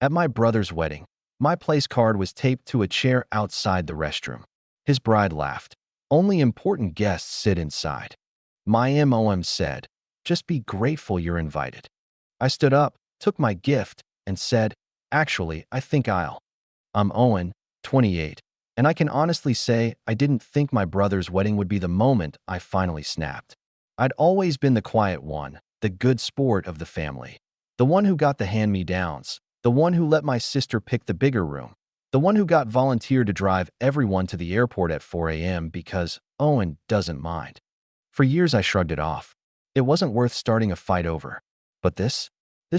At my brother's wedding, my place card was taped to a chair outside the restroom. His bride laughed. Only important guests sit inside. My mom said, just be grateful you're invited. I stood up, took my gift, and said, actually, I think I'm Owen, 28, and I can honestly say I didn't think my brother's wedding would be the moment I finally snapped. I'd always been the quiet one, the good sport of the family, the one who got the hand-me-downs, the one who let my sister pick the bigger room, the one who got volunteered to drive everyone to the airport at 4 a.m. because Owen doesn't mind. For years I shrugged it off. It wasn't worth starting a fight over. But this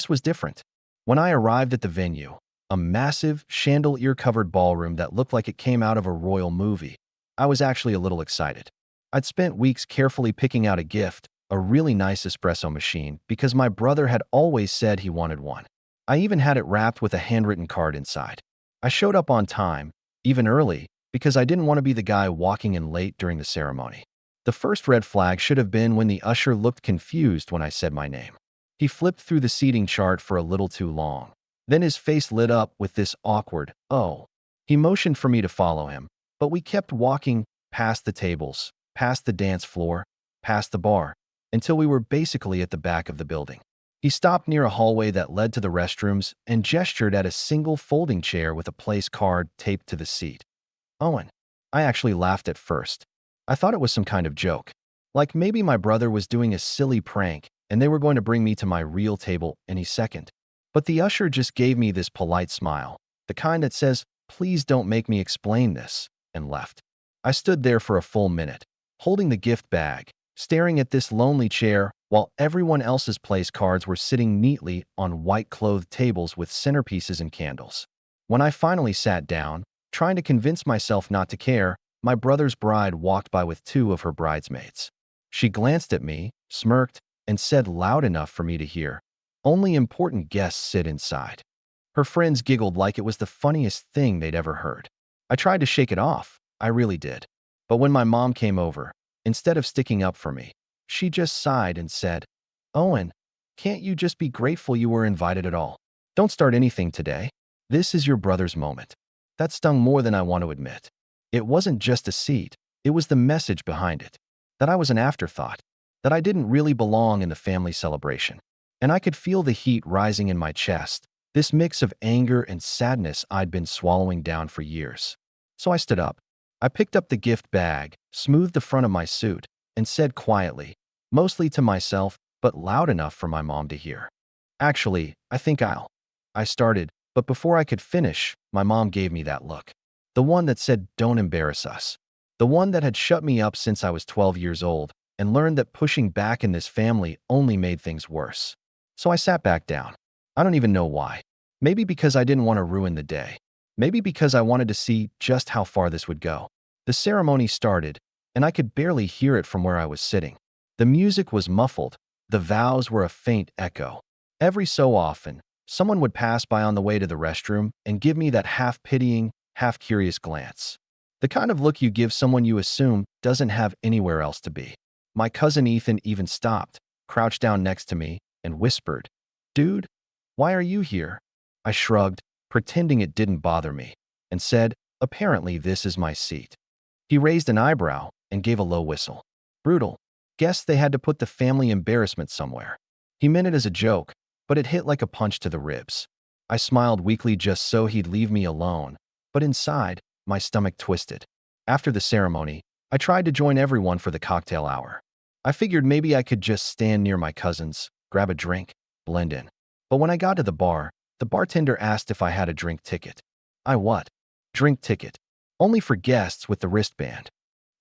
was different. When I arrived at the venue, a massive, chandelier-covered ballroom that looked like it came out of a royal movie, I was actually a little excited. I'd spent weeks carefully picking out a gift, a really nice espresso machine, because my brother had always said he wanted one. I even had it wrapped with a handwritten card inside. I showed up on time, even early, because I didn't want to be the guy walking in late during the ceremony. The first red flag should have been when the usher looked confused when I said my name. He flipped through the seating chart for a little too long. Then his face lit up with this awkward, "Oh." He motioned for me to follow him, but we kept walking past the tables, past the dance floor, past the bar, until we were basically at the back of the building. He stopped near a hallway that led to the restrooms and gestured at a single folding chair with a place card taped to the seat. Owen. I actually laughed at first. I thought it was some kind of joke. Like maybe my brother was doing a silly prank and they were going to bring me to my real table any second. But the usher just gave me this polite smile, the kind that says, "Please don't make me explain this," and left. I stood there for a full minute, holding the gift bag, staring at this lonely chair while everyone else's place cards were sitting neatly on white-clothed tables with centerpieces and candles. When I finally sat down, trying to convince myself not to care, my brother's bride walked by with two of her bridesmaids. She glanced at me, smirked, and said loud enough for me to hear, "Only important guests sit inside." Her friends giggled like it was the funniest thing they'd ever heard. I tried to shake it off, I really did. But when my mom came over, instead of sticking up for me, she just sighed and said, "Owen, can't you just be grateful you were invited at all? Don't start anything today. This is your brother's moment." That stung more than I want to admit. It wasn't just a seat, it was the message behind it. That I was an afterthought, that I didn't really belong in the family celebration. And I could feel the heat rising in my chest, this mix of anger and sadness I'd been swallowing down for years. So I stood up. I picked up the gift bag, smoothed the front of my suit, and said quietly, mostly to myself, but loud enough for my mom to hear, "Actually, I think I started, but before I could finish, my mom gave me that look. The one that said, "Don't embarrass us." The one that had shut me up since I was 12 years old and learned that pushing back in this family only made things worse. So I sat back down. I don't even know why. Maybe because I didn't want to ruin the day. Maybe because I wanted to see just how far this would go. The ceremony started, and I could barely hear it from where I was sitting. The music was muffled. The vows were a faint echo. Every so often, someone would pass by on the way to the restroom and give me that half-pitying, half-curious glance. The kind of look you give someone you assume doesn't have anywhere else to be. My cousin Ethan even stopped, crouched down next to me, and whispered, "Dude, why are you here?" I shrugged, pretending it didn't bother me, and said, "Apparently this is my seat." He raised an eyebrow and gave a low whistle. Brutal. Guess they had to put the family embarrassment somewhere. He meant it as a joke, but it hit like a punch to the ribs. I smiled weakly just so he'd leave me alone, but inside, my stomach twisted. After the ceremony, I tried to join everyone for the cocktail hour. I figured maybe I could just stand near my cousins, grab a drink, blend in. But when I got to the bar, the bartender asked if I had a drink ticket. I what? Drink ticket. Only for guests with the wristband.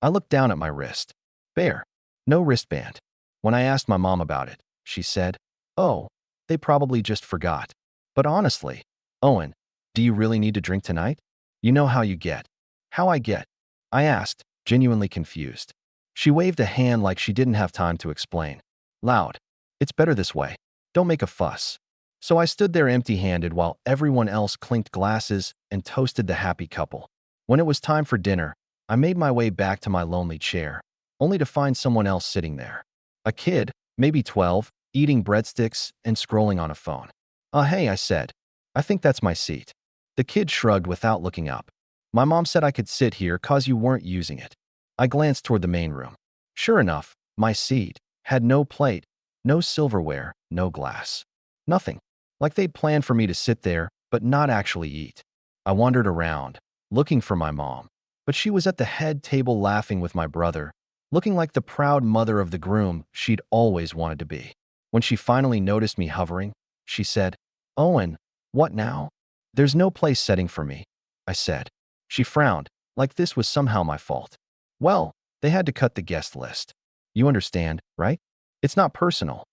I looked down at my wrist. Bare. No wristband. When I asked my mom about it, she said, "Oh, they probably just forgot." But honestly, Owen, do you really need to drink tonight? You know how you get. How I get? I asked, genuinely confused. She waved a hand like she didn't have time to explain. Loud. "It's better this way. Don't make a fuss." So I stood there empty-handed while everyone else clinked glasses and toasted the happy couple. When it was time for dinner, I made my way back to my lonely chair, only to find someone else sitting there. A kid, maybe 12, eating breadsticks and scrolling on a phone. Hey," I said. I think that's my seat. The kid shrugged without looking up. My mom said I could sit here 'cause you weren't using it. I glanced toward the main room. Sure enough, my seat had no plate, no silverware, no glass. Nothing. Like they'd planned for me to sit there, but not actually eat. I wandered around, looking for my mom, but she was at the head table laughing with my brother, looking like the proud mother of the groom she'd always wanted to be. When she finally noticed me hovering, she said, "Owen, what now?" "There's no place setting for me," I said. She frowned, like this was somehow my fault. "Well, they had to cut the guest list. You understand, right? It's not personal."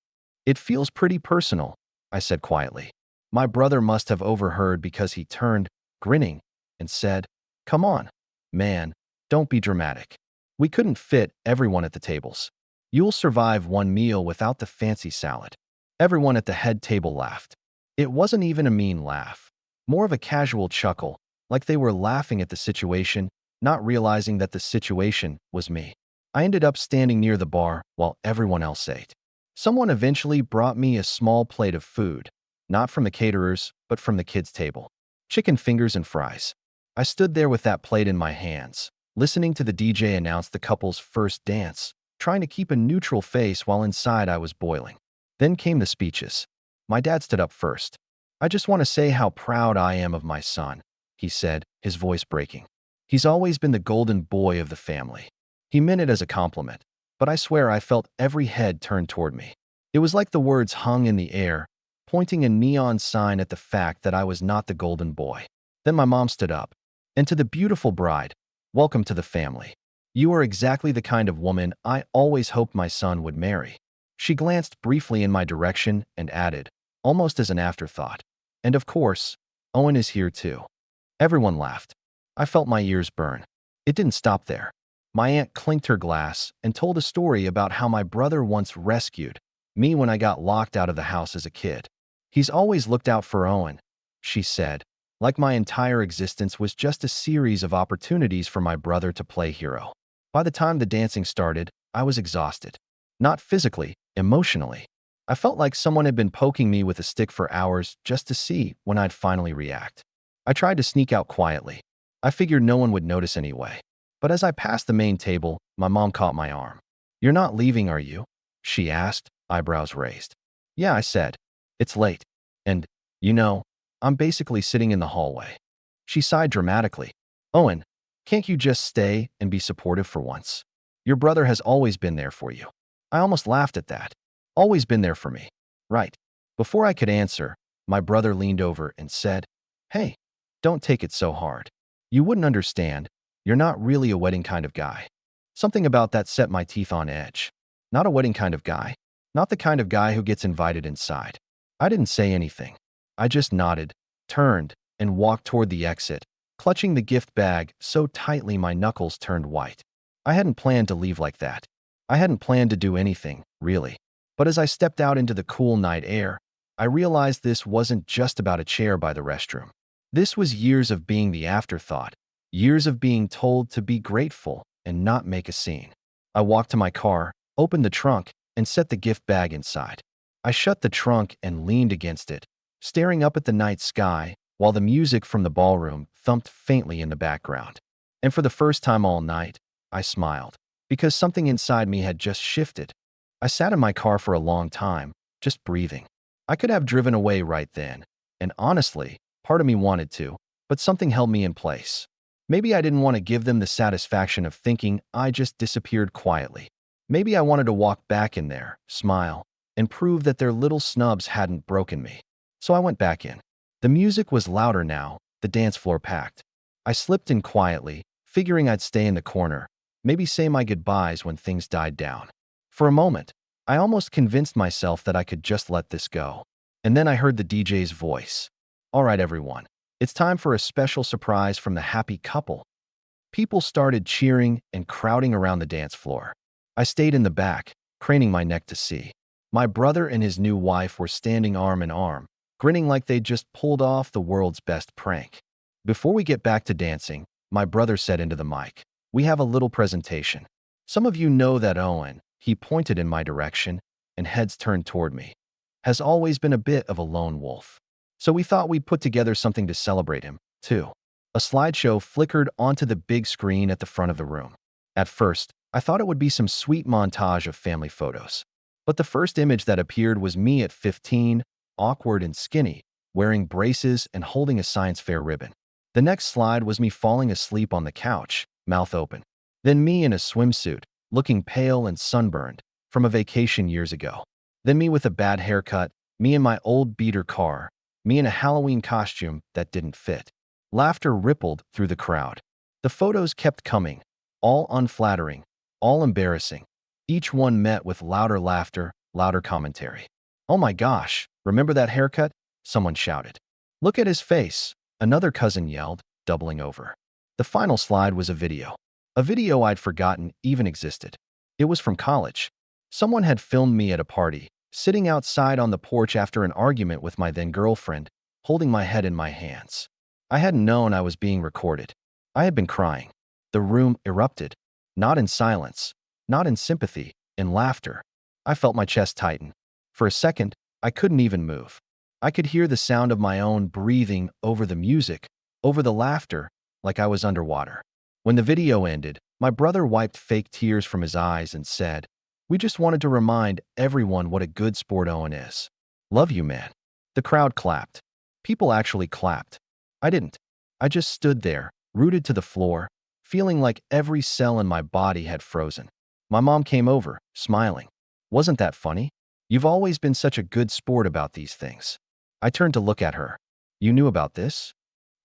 "It feels pretty personal," I said quietly. My brother must have overheard because he turned, grinning, and said, "Come on, man, don't be dramatic. We couldn't fit everyone at the tables. You'll survive one meal without the fancy salad." Everyone at the head table laughed. It wasn't even a mean laugh, more of a casual chuckle, like they were laughing at the situation, not realizing that the situation was me. I ended up standing near the bar while everyone else ate. Someone eventually brought me a small plate of food, not from the caterers, but from the kids' table. Chicken fingers and fries. I stood there with that plate in my hands, listening to the DJ announce the couple's first dance, trying to keep a neutral face while inside I was boiling. Then came the speeches. My dad stood up first. "I just want to say how proud I am of my son," he said, his voice breaking. "He's always been the golden boy of the family." He meant it as a compliment, but I swear I felt every head turn toward me. It was like the words hung in the air, pointing a neon sign at the fact that I was not the golden boy. Then my mom stood up. "And to the beautiful bride, welcome to the family. You are exactly the kind of woman I always hoped my son would marry." She glanced briefly in my direction and added, almost as an afterthought, "And of course, Owen is here too." Everyone laughed. I felt my ears burn. It didn't stop there. My aunt clinked her glass and told a story about how my brother once rescued me when I got locked out of the house as a kid. "He's always looked out for Owen," she said, like my entire existence was just a series of opportunities for my brother to play hero. By the time the dancing started, I was exhausted. Not physically, emotionally. I felt like someone had been poking me with a stick for hours just to see when I'd finally react. I tried to sneak out quietly. I figured no one would notice anyway. But as I passed the main table, my mom caught my arm. "You're not leaving, are you?" she asked, eyebrows raised. "Yeah," I said. "It's late. And, you know, I'm basically sitting in the hallway." She sighed dramatically. "Owen, can't you just stay and be supportive for once? Your brother has always been there for you." I almost laughed at that. Always been there for me. Right. Before I could answer, my brother leaned over and said, "Hey, don't take it so hard. You wouldn't understand. You're not really a wedding kind of guy." Something about that set my teeth on edge. Not a wedding kind of guy. Not the kind of guy who gets invited inside. I didn't say anything. I just nodded, turned, and walked toward the exit, clutching the gift bag so tightly my knuckles turned white. I hadn't planned to leave like that. I hadn't planned to do anything, really. But as I stepped out into the cool night air, I realized this wasn't just about a chair by the restroom. This was years of being the afterthought, years of being told to be grateful and not make a scene. I walked to my car, opened the trunk, and set the gift bag inside. I shut the trunk and leaned against it, staring up at the night sky while the music from the ballroom thumped faintly in the background. And for the first time all night, I smiled, because something inside me had just shifted. I sat in my car for a long time, just breathing. I could have driven away right then, and honestly, part of me wanted to, but something held me in place. Maybe I didn't want to give them the satisfaction of thinking I just disappeared quietly. Maybe I wanted to walk back in there, smile, and prove that their little snubs hadn't broken me. So I went back in. The music was louder now, the dance floor packed. I slipped in quietly, figuring I'd stay in the corner, maybe say my goodbyes when things died down. For a moment, I almost convinced myself that I could just let this go. And then I heard the DJ's voice. "All right, everyone. It's time for a special surprise from the happy couple." People started cheering and crowding around the dance floor. I stayed in the back, craning my neck to see. My brother and his new wife were standing arm in arm, grinning like they'd just pulled off the world's best prank. "Before we get back to dancing," my brother said into the mic, "we have a little presentation. Some of you know that Owen," he pointed in my direction, and heads turned toward me, "has always been a bit of a lone wolf. So we thought we'd put together something to celebrate him, too. A slideshow flickered onto the big screen at the front of the room. At first, I thought it would be some sweet montage of family photos. But the first image that appeared was me at 15, awkward and skinny, wearing braces and holding a science fair ribbon. The next slide was me falling asleep on the couch, mouth open. Then me in a swimsuit, looking pale and sunburned, from a vacation years ago. Then me with a bad haircut, me in my old beater car, me in a Halloween costume that didn't fit. Laughter rippled through the crowd. The photos kept coming, all unflattering, all embarrassing. Each one met with louder laughter, louder commentary. "Oh my gosh, remember that haircut?" someone shouted. "Look at his face," another cousin yelled, doubling over. The final slide was a video. A video I'd forgotten even existed. It was from college. Someone had filmed me at a party, sitting outside on the porch after an argument with my then-girlfriend, holding my head in my hands. I hadn't known I was being recorded. I had been crying. The room erupted, not in silence, not in sympathy, in laughter. I felt my chest tighten. For a second, I couldn't even move. I could hear the sound of my own breathing over the music, over the laughter, like I was underwater. When the video ended, my brother wiped fake tears from his eyes and said, "We just wanted to remind everyone what a good sport Owen is. Love you, man." The crowd clapped. People actually clapped. I didn't. I just stood there, rooted to the floor, feeling like every cell in my body had frozen. My mom came over, smiling. "Wasn't that funny? You've always been such a good sport about these things." I turned to look at her. "You knew about this?"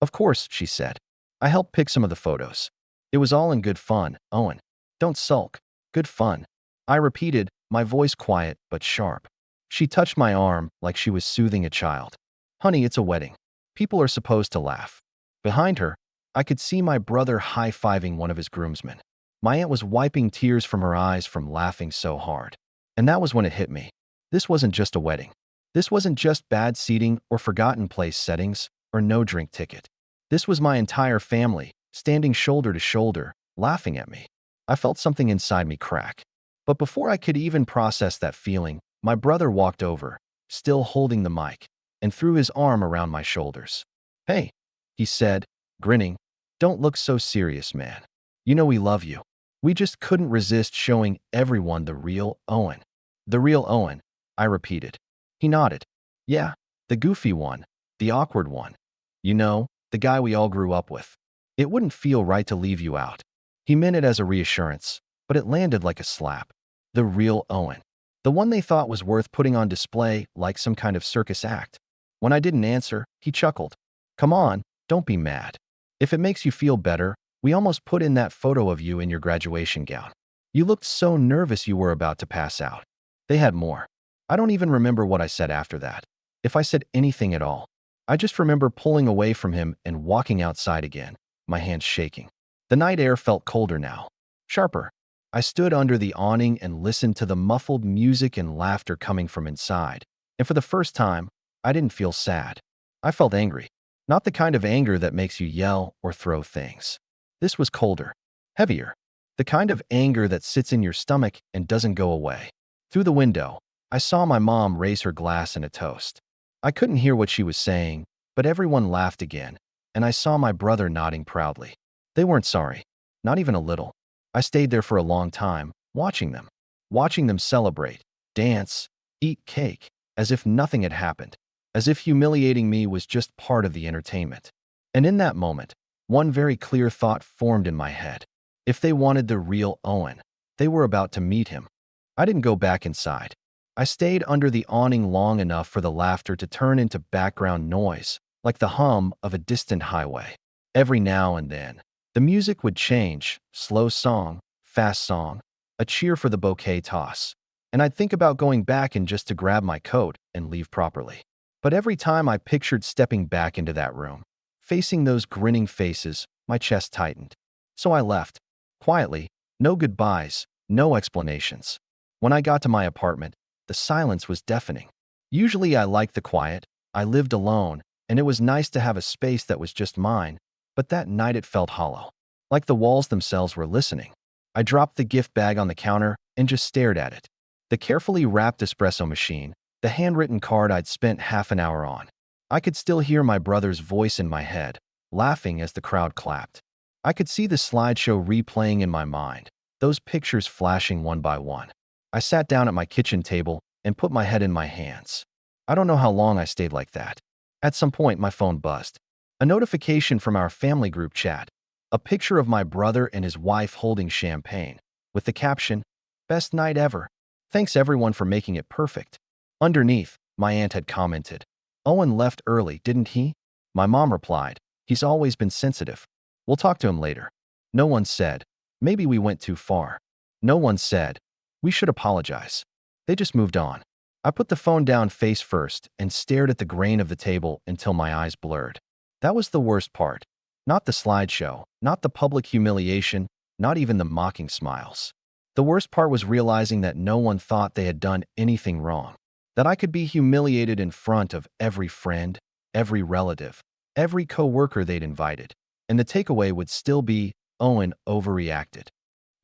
"Of course," she said. "I helped pick some of the photos. It was all in good fun, Owen. Don't sulk. Good fun." I repeated, my voice quiet but sharp. She touched my arm like she was soothing a child. "Honey, it's a wedding. People are supposed to laugh." Behind her, I could see my brother high-fiving one of his groomsmen. My aunt was wiping tears from her eyes from laughing so hard. And that was when it hit me. This wasn't just a wedding. This wasn't just bad seating or forgotten place settings or no drink ticket. This was my entire family, standing shoulder to shoulder, laughing at me. I felt something inside me crack. But before I could even process that feeling, my brother walked over, still holding the mic, and threw his arm around my shoulders. "Hey," he said, grinning, "don't look so serious, man. You know we love you." We just couldn't resist showing everyone the real Owen. "The real Owen," I repeated. He nodded. "Yeah, the goofy one, the awkward one. You know, the guy we all grew up with. It wouldn't feel right to leave you out." He meant it as a reassurance, but it landed like a slap. The real Owen. The one they thought was worth putting on display like some kind of circus act. When I didn't answer, he chuckled. "Come on, don't be mad. If it makes you feel better, we almost put in that photo of you in your graduation gown. You looked so nervous you were about to pass out." They had more. I don't even remember what I said after that, if I said anything at all. I just remember pulling away from him and walking outside again, my hands shaking. The night air felt colder now, sharper. I stood under the awning and listened to the muffled music and laughter coming from inside. And for the first time, I didn't feel sad. I felt angry. Not the kind of anger that makes you yell or throw things. This was colder, heavier. The kind of anger that sits in your stomach and doesn't go away. Through the window, I saw my mom raise her glass in a toast. I couldn't hear what she was saying, but everyone laughed again, and I saw my brother nodding proudly. They weren't sorry, not even a little. I stayed there for a long time, watching them celebrate, dance, eat cake, as if nothing had happened, as if humiliating me was just part of the entertainment. And in that moment, one very clear thought formed in my head. If they wanted the real Owen, they were about to meet him. I didn't go back inside. I stayed under the awning long enough for the laughter to turn into background noise, like the hum of a distant highway. Every now and then, the music would change, slow song, fast song, a cheer for the bouquet toss. And I'd think about going back in just to grab my coat and leave properly. But every time I pictured stepping back into that room, facing those grinning faces, my chest tightened. So I left, quietly, no goodbyes, no explanations. When I got to my apartment, the silence was deafening. Usually I liked the quiet. I lived alone, and it was nice to have a space that was just mine, but that night it felt hollow, like the walls themselves were listening. I dropped the gift bag on the counter and just stared at it. The carefully wrapped espresso machine, the handwritten card I'd spent half an hour on. I could still hear my brother's voice in my head, laughing as the crowd clapped. I could see the slideshow replaying in my mind, those pictures flashing one by one. I sat down at my kitchen table and put my head in my hands. I don't know how long I stayed like that. At some point, my phone buzzed. A notification from our family group chat. A picture of my brother and his wife holding champagne, with the caption, "Best night ever. Thanks everyone for making it perfect." Underneath, my aunt had commented, "Owen left early, didn't he?" My mom replied, "He's always been sensitive. We'll talk to him later." No one said, "Maybe we went too far." No one said, "We should apologize." They just moved on. I put the phone down face first and stared at the grain of the table until my eyes blurred. That was the worst part. Not the slideshow, not the public humiliation, not even the mocking smiles. The worst part was realizing that no one thought they had done anything wrong. That I could be humiliated in front of every friend, every relative, every coworker they'd invited. And the takeaway would still be, Owen overreacted.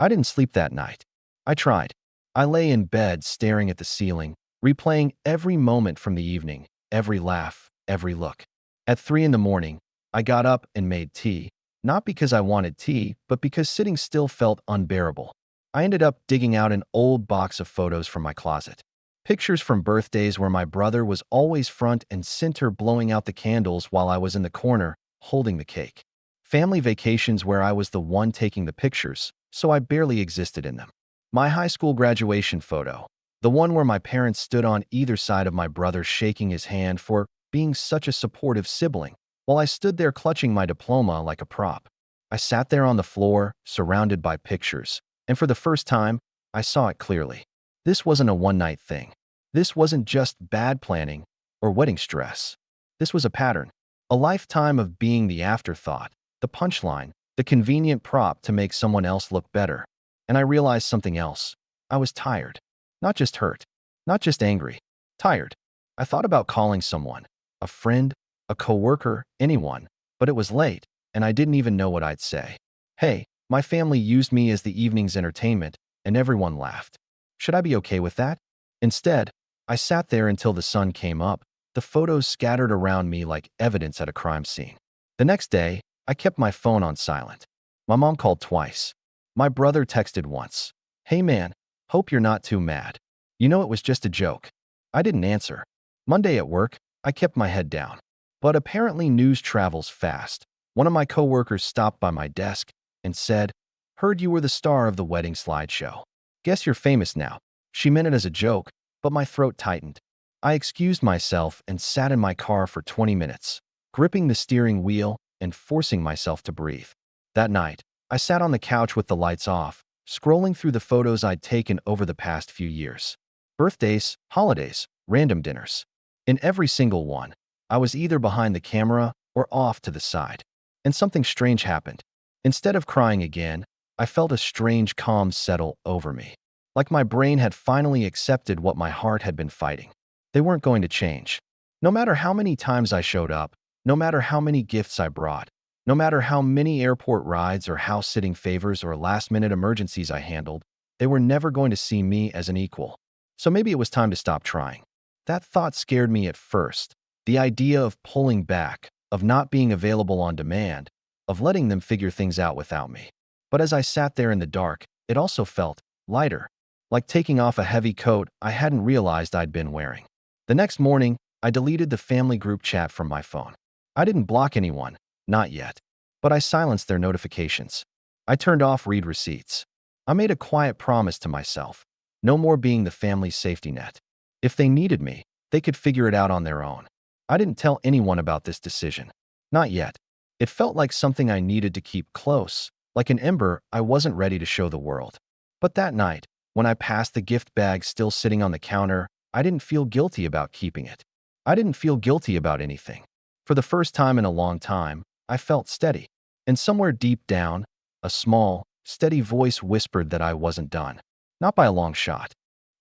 I didn't sleep that night. I tried. I lay in bed staring at the ceiling, replaying every moment from the evening, every laugh, every look. At 3 in the morning, I got up and made tea, not because I wanted tea, but because sitting still felt unbearable. I ended up digging out an old box of photos from my closet. Pictures from birthdays where my brother was always front and center blowing out the candles while I was in the corner, holding the cake. Family vacations where I was the one taking the pictures, so I barely existed in them. My high school graduation photo, the one where my parents stood on either side of my brother shaking his hand for being such a supportive sibling, while I stood there clutching my diploma like a prop. I sat there on the floor, surrounded by pictures, and for the first time, I saw it clearly. This wasn't a one-night thing. This wasn't just bad planning or wedding stress. This was a pattern, a lifetime of being the afterthought, the punchline, the convenient prop to make someone else look better. And I realized something else. I was tired. Not just hurt. Not just angry. Tired. I thought about calling someone, a friend, a coworker, anyone, but it was late, and I didn't even know what I'd say. Hey, my family used me as the evening's entertainment, and everyone laughed. Should I be okay with that? Instead, I sat there until the sun came up, the photos scattered around me like evidence at a crime scene. The next day, I kept my phone on silent. My mom called twice. My brother texted once. "Hey man, hope you're not too mad. You know it was just a joke." I didn't answer. Monday at work, I kept my head down. But apparently news travels fast. One of my coworkers stopped by my desk and said, "Heard you were the star of the wedding slideshow. Guess you're famous now." She meant it as a joke, but my throat tightened. I excused myself and sat in my car for 20 minutes, gripping the steering wheel and forcing myself to breathe. That night, I sat on the couch with the lights off, scrolling through the photos I'd taken over the past few years. Birthdays, holidays, random dinners. In every single one, I was either behind the camera or off to the side. And something strange happened. Instead of crying again, I felt a strange calm settle over me. Like my brain had finally accepted what my heart had been fighting. They weren't going to change. No matter how many times I showed up, no matter how many gifts I brought, no matter how many airport rides or house-sitting favors or last-minute emergencies I handled, they were never going to see me as an equal. So maybe it was time to stop trying. That thought scared me at first. The idea of pulling back, of not being available on demand, of letting them figure things out without me. But as I sat there in the dark, it also felt lighter, like taking off a heavy coat I hadn't realized I'd been wearing. The next morning, I deleted the family group chat from my phone. I didn't block anyone, not yet, but I silenced their notifications. I turned off read receipts. I made a quiet promise to myself. No more being the family's safety net. If they needed me, they could figure it out on their own. I didn't tell anyone about this decision. Not yet. It felt like something I needed to keep close, like an ember I wasn't ready to show the world. But that night, when I passed the gift bag still sitting on the counter, I didn't feel guilty about keeping it. I didn't feel guilty about anything. For the first time in a long time, I felt steady. And somewhere deep down, a small, steady voice whispered that I wasn't done. Not by a long shot.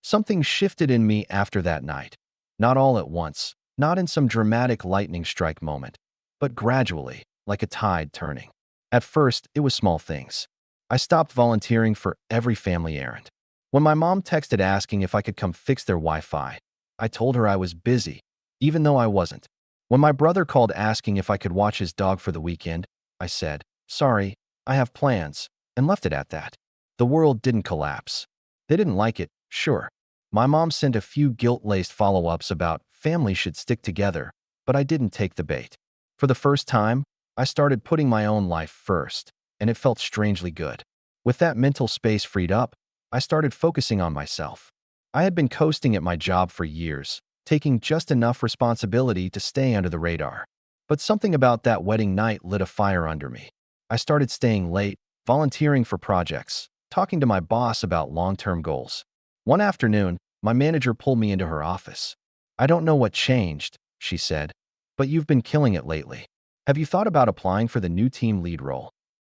Something shifted in me after that night. Not all at once, not in some dramatic lightning strike moment, but gradually, like a tide turning. At first, it was small things. I stopped volunteering for every family errand. When my mom texted asking if I could come fix their Wi-Fi, I told her I was busy, even though I wasn't. When my brother called asking if I could watch his dog for the weekend, I said, "Sorry, I have plans," and left it at that. The world didn't collapse. They didn't like it, sure. My mom sent a few guilt-laced follow-ups about family should stick together, but I didn't take the bait. For the first time, I started putting my own life first, and it felt strangely good. With that mental space freed up, I started focusing on myself. I had been coasting at my job for years, taking just enough responsibility to stay under the radar. But something about that wedding night lit a fire under me. I started staying late, volunteering for projects, talking to my boss about long-term goals. One afternoon, my manager pulled me into her office. "I don't know what changed," she said, "but you've been killing it lately. Have you thought about applying for the new team lead role?"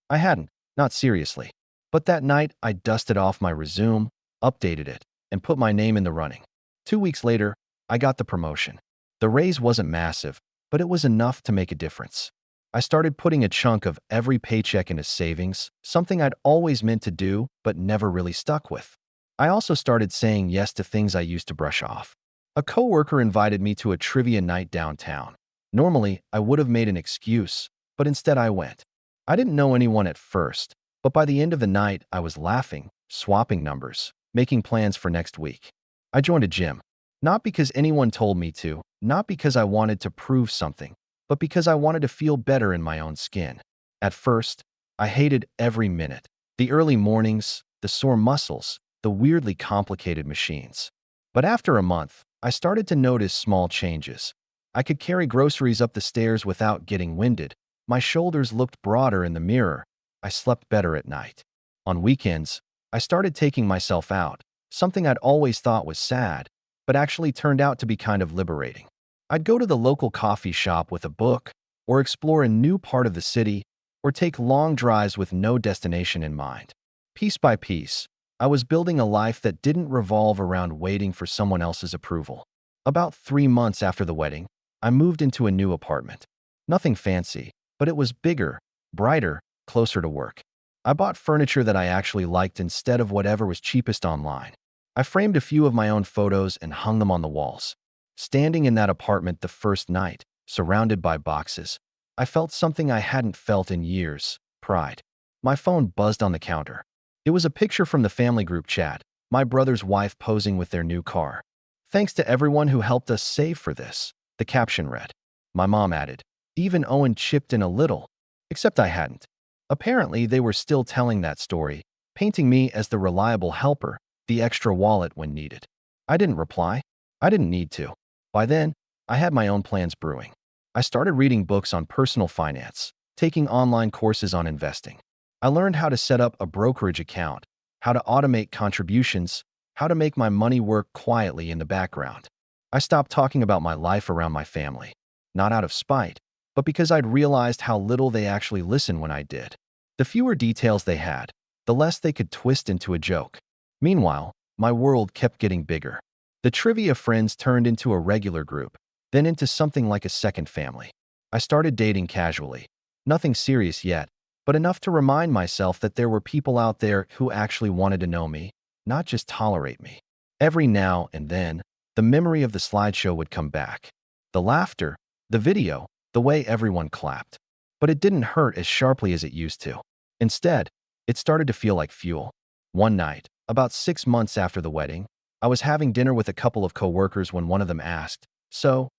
I hadn't, not seriously. But that night, I dusted off my resume, updated it, and put my name in the running. 2 weeks later, I got the promotion. The raise wasn't massive, but it was enough to make a difference. I started putting a chunk of every paycheck into savings, something I'd always meant to do but never really stuck with. I also started saying yes to things I used to brush off. A coworker invited me to a trivia night downtown. Normally, I would have made an excuse, but instead I went. I didn't know anyone at first, but by the end of the night, I was laughing, swapping numbers, making plans for next week. I joined a gym. Not because anyone told me to, not because I wanted to prove something, but because I wanted to feel better in my own skin. At first, I hated every minute. The early mornings, the sore muscles, the weirdly complicated machines. But after a month, I started to notice small changes. I could carry groceries up the stairs without getting winded. My shoulders looked broader in the mirror. I slept better at night. On weekends, I started taking myself out, something I'd always thought was sad, but actually turned out to be kind of liberating. I'd go to the local coffee shop with a book, or explore a new part of the city, or take long drives with no destination in mind. Piece by piece, I was building a life that didn't revolve around waiting for someone else's approval. About 3 months after the wedding, I moved into a new apartment. Nothing fancy, but it was bigger, brighter, closer to work. I bought furniture that I actually liked instead of whatever was cheapest online. I framed a few of my own photos and hung them on the walls. Standing in that apartment the first night, surrounded by boxes, I felt something I hadn't felt in years: pride. My phone buzzed on the counter. It was a picture from the family group chat, my brother's wife posing with their new car. "Thanks to everyone who helped us save for this," the caption read. My mom added, "Even Owen chipped in a little," except I hadn't. Apparently, they were still telling that story, painting me as the reliable helper, the extra wallet when needed. I didn't reply. I didn't need to. By then, I had my own plans brewing. I started reading books on personal finance, taking online courses on investing. I learned how to set up a brokerage account, how to automate contributions, how to make my money work quietly in the background. I stopped talking about my life around my family, not out of spite, but because I'd realized how little they actually listened when I did. The fewer details they had, the less they could twist into a joke. Meanwhile, my world kept getting bigger. The trivia friends turned into a regular group, then into something like a second family. I started dating casually. Nothing serious yet, but enough to remind myself that there were people out there who actually wanted to know me, not just tolerate me. Every now and then, the memory of the slideshow would come back. The laughter, the video, the way everyone clapped. But it didn't hurt as sharply as it used to. Instead, it started to feel like fuel. One night, about 6 months after the wedding, I was having dinner with a couple of coworkers when one of them asked, "So,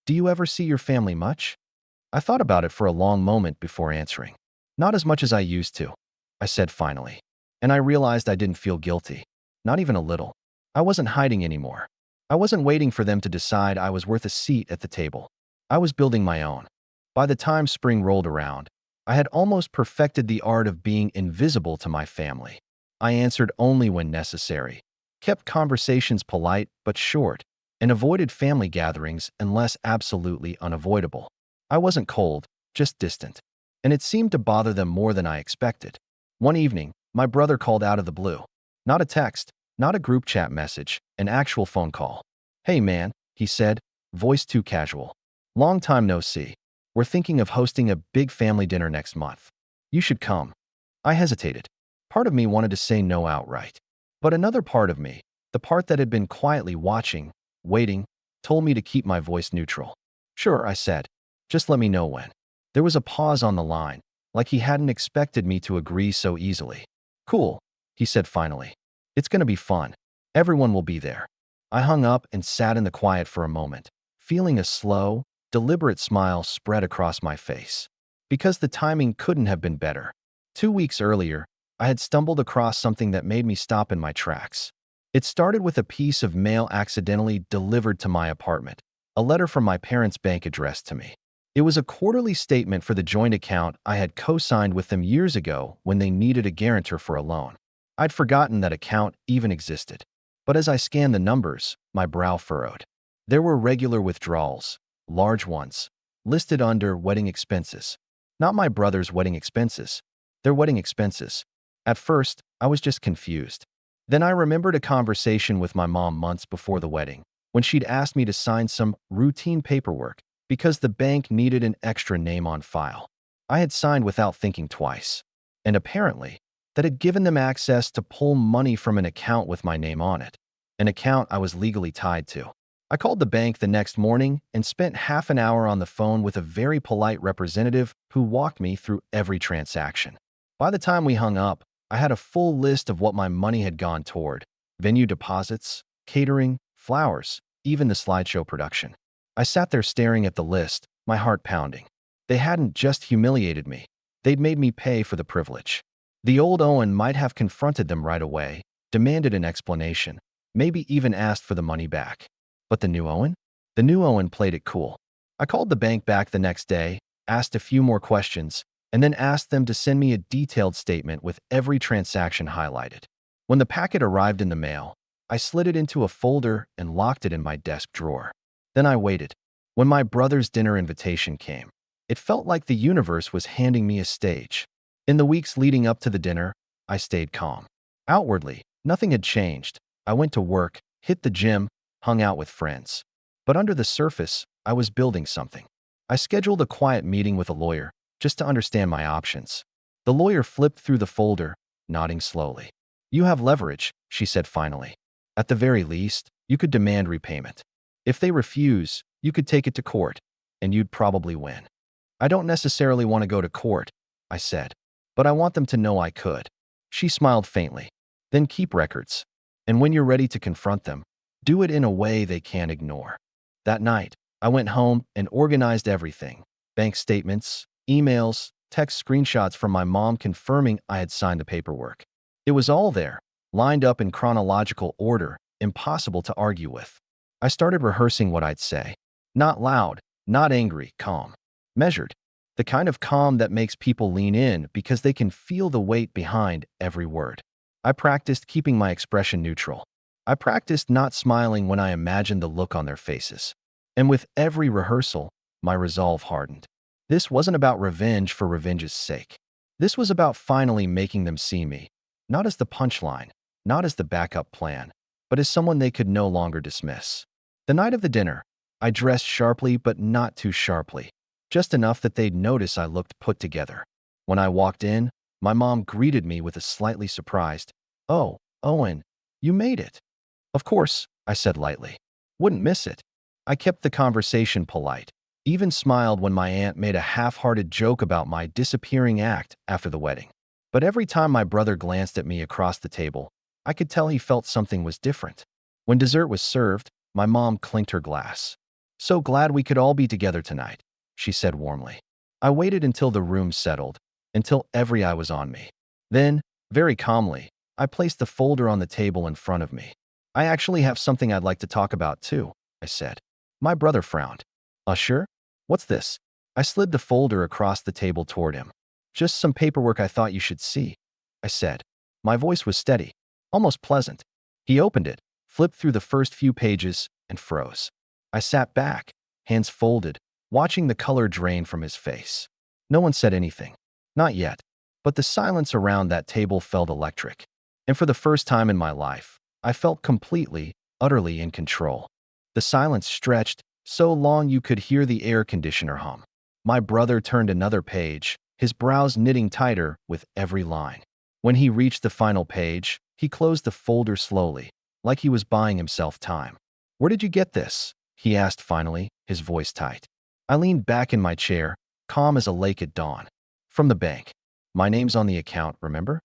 do you ever see your family much?" I thought about it for a long moment before answering. "Not as much as I used to," I said finally. And I realized I didn't feel guilty. Not even a little. I wasn't hiding anymore. I wasn't waiting for them to decide I was worth a seat at the table. I was building my own. By the time spring rolled around, I had almost perfected the art of being invisible to my family. I answered only when necessary, kept conversations polite but short, and avoided family gatherings unless absolutely unavoidable. I wasn't cold, just distant, and it seemed to bother them more than I expected. One evening, my brother called out of the blue. Not a text, not a group chat message, an actual phone call. "Hey man," he said, voice too casual. "Long time no see. We're thinking of hosting a big family dinner next month. You should come." I hesitated. Part of me wanted to say no outright. But another part of me, the part that had been quietly watching, waiting, told me to keep my voice neutral. Sure, I said. Just let me know when. There was a pause on the line, like he hadn't expected me to agree so easily. Cool, he said finally. It's gonna be fun. Everyone will be there. I hung up and sat in the quiet for a moment, feeling a slow, deliberate smile spread across my face. Because the timing couldn't have been better. 2 weeks earlier, I had stumbled across something that made me stop in my tracks. It started with a piece of mail accidentally delivered to my apartment, a letter from my parents' bank addressed to me. It was a quarterly statement for the joint account I had co-signed with them years ago when they needed a guarantor for a loan. I'd forgotten that account even existed. But as I scanned the numbers, my brow furrowed. There were regular withdrawals, large ones, listed under wedding expenses. Not my brother's wedding expenses, their wedding expenses. At first, I was just confused. Then I remembered a conversation with my mom months before the wedding, when she'd asked me to sign some routine paperwork because the bank needed an extra name on file. I had signed without thinking twice. And apparently, that had given them access to pull money from an account with my name on it, an account I was legally tied to. I called the bank the next morning and spent half an hour on the phone with a very polite representative who walked me through every transaction. By the time we hung up, I had a full list of what my money had gone toward: venue deposits, catering, flowers, even the slideshow production. I sat there staring at the list, my heart pounding. They hadn't just humiliated me, they'd made me pay for the privilege. The old Owen might have confronted them right away, demanded an explanation, maybe even asked for the money back. But the new Owen? The new Owen played it cool. I called the bank back the next day, asked a few more questions, and then asked them to send me a detailed statement with every transaction highlighted. When the packet arrived in the mail, I slid it into a folder and locked it in my desk drawer. Then I waited. When my brother's dinner invitation came, it felt like the universe was handing me a stage. In the weeks leading up to the dinner, I stayed calm. Outwardly, nothing had changed. I went to work, hit the gym, hung out with friends. But under the surface, I was building something. I scheduled a quiet meeting with a lawyer, just to understand my options. The lawyer flipped through the folder, nodding slowly. You have leverage, she said finally. At the very least, you could demand repayment. If they refuse, you could take it to court, and you'd probably win. I don't necessarily want to go to court, I said, but I want them to know I could. She smiled faintly. Then keep records. And when you're ready to confront them, do it in a way they can't ignore. That night, I went home and organized everything: bank statements, emails, text screenshots from my mom confirming I had signed the paperwork. It was all there, lined up in chronological order, impossible to argue with. I started rehearsing what I'd say. Not loud, not angry, calm. Measured. The kind of calm that makes people lean in because they can feel the weight behind every word. I practiced keeping my expression neutral. I practiced not smiling when I imagined the look on their faces. And with every rehearsal, my resolve hardened. This wasn't about revenge for revenge's sake. This was about finally making them see me, not as the punchline, not as the backup plan, but as someone they could no longer dismiss. The night of the dinner, I dressed sharply but not too sharply, just enough that they'd notice I looked put together. When I walked in, my mom greeted me with a slightly surprised, "Oh, Owen, you made it." "Of course," I said lightly. "Wouldn't miss it." I kept the conversation polite, even smiled when my aunt made a half-hearted joke about my disappearing act after the wedding. But every time my brother glanced at me across the table, I could tell he felt something was different. When dessert was served, my mom clinked her glass. "So glad we could all be together tonight," she said warmly. I waited until the room settled, until every eye was on me. Then, very calmly, I placed the folder on the table in front of me. "I actually have something I'd like to talk about too," I said. My brother frowned. Sure? What's this?" I slid the folder across the table toward him. "Just some paperwork I thought you should see," I said. My voice was steady, almost pleasant. He opened it, flipped through the first few pages, and froze. I sat back, hands folded, watching the color drain from his face. No one said anything. Not yet. But the silence around that table felt electric. And for the first time in my life, I felt completely, utterly in control. The silence stretched so long you could hear the air conditioner hum. My brother turned another page, his brows knitting tighter with every line. When he reached the final page, he closed the folder slowly, like he was buying himself time. "Where did you get this?" he asked finally, his voice tight. I leaned back in my chair, calm as a lake at dawn. From the bank. My name's on the account, remember?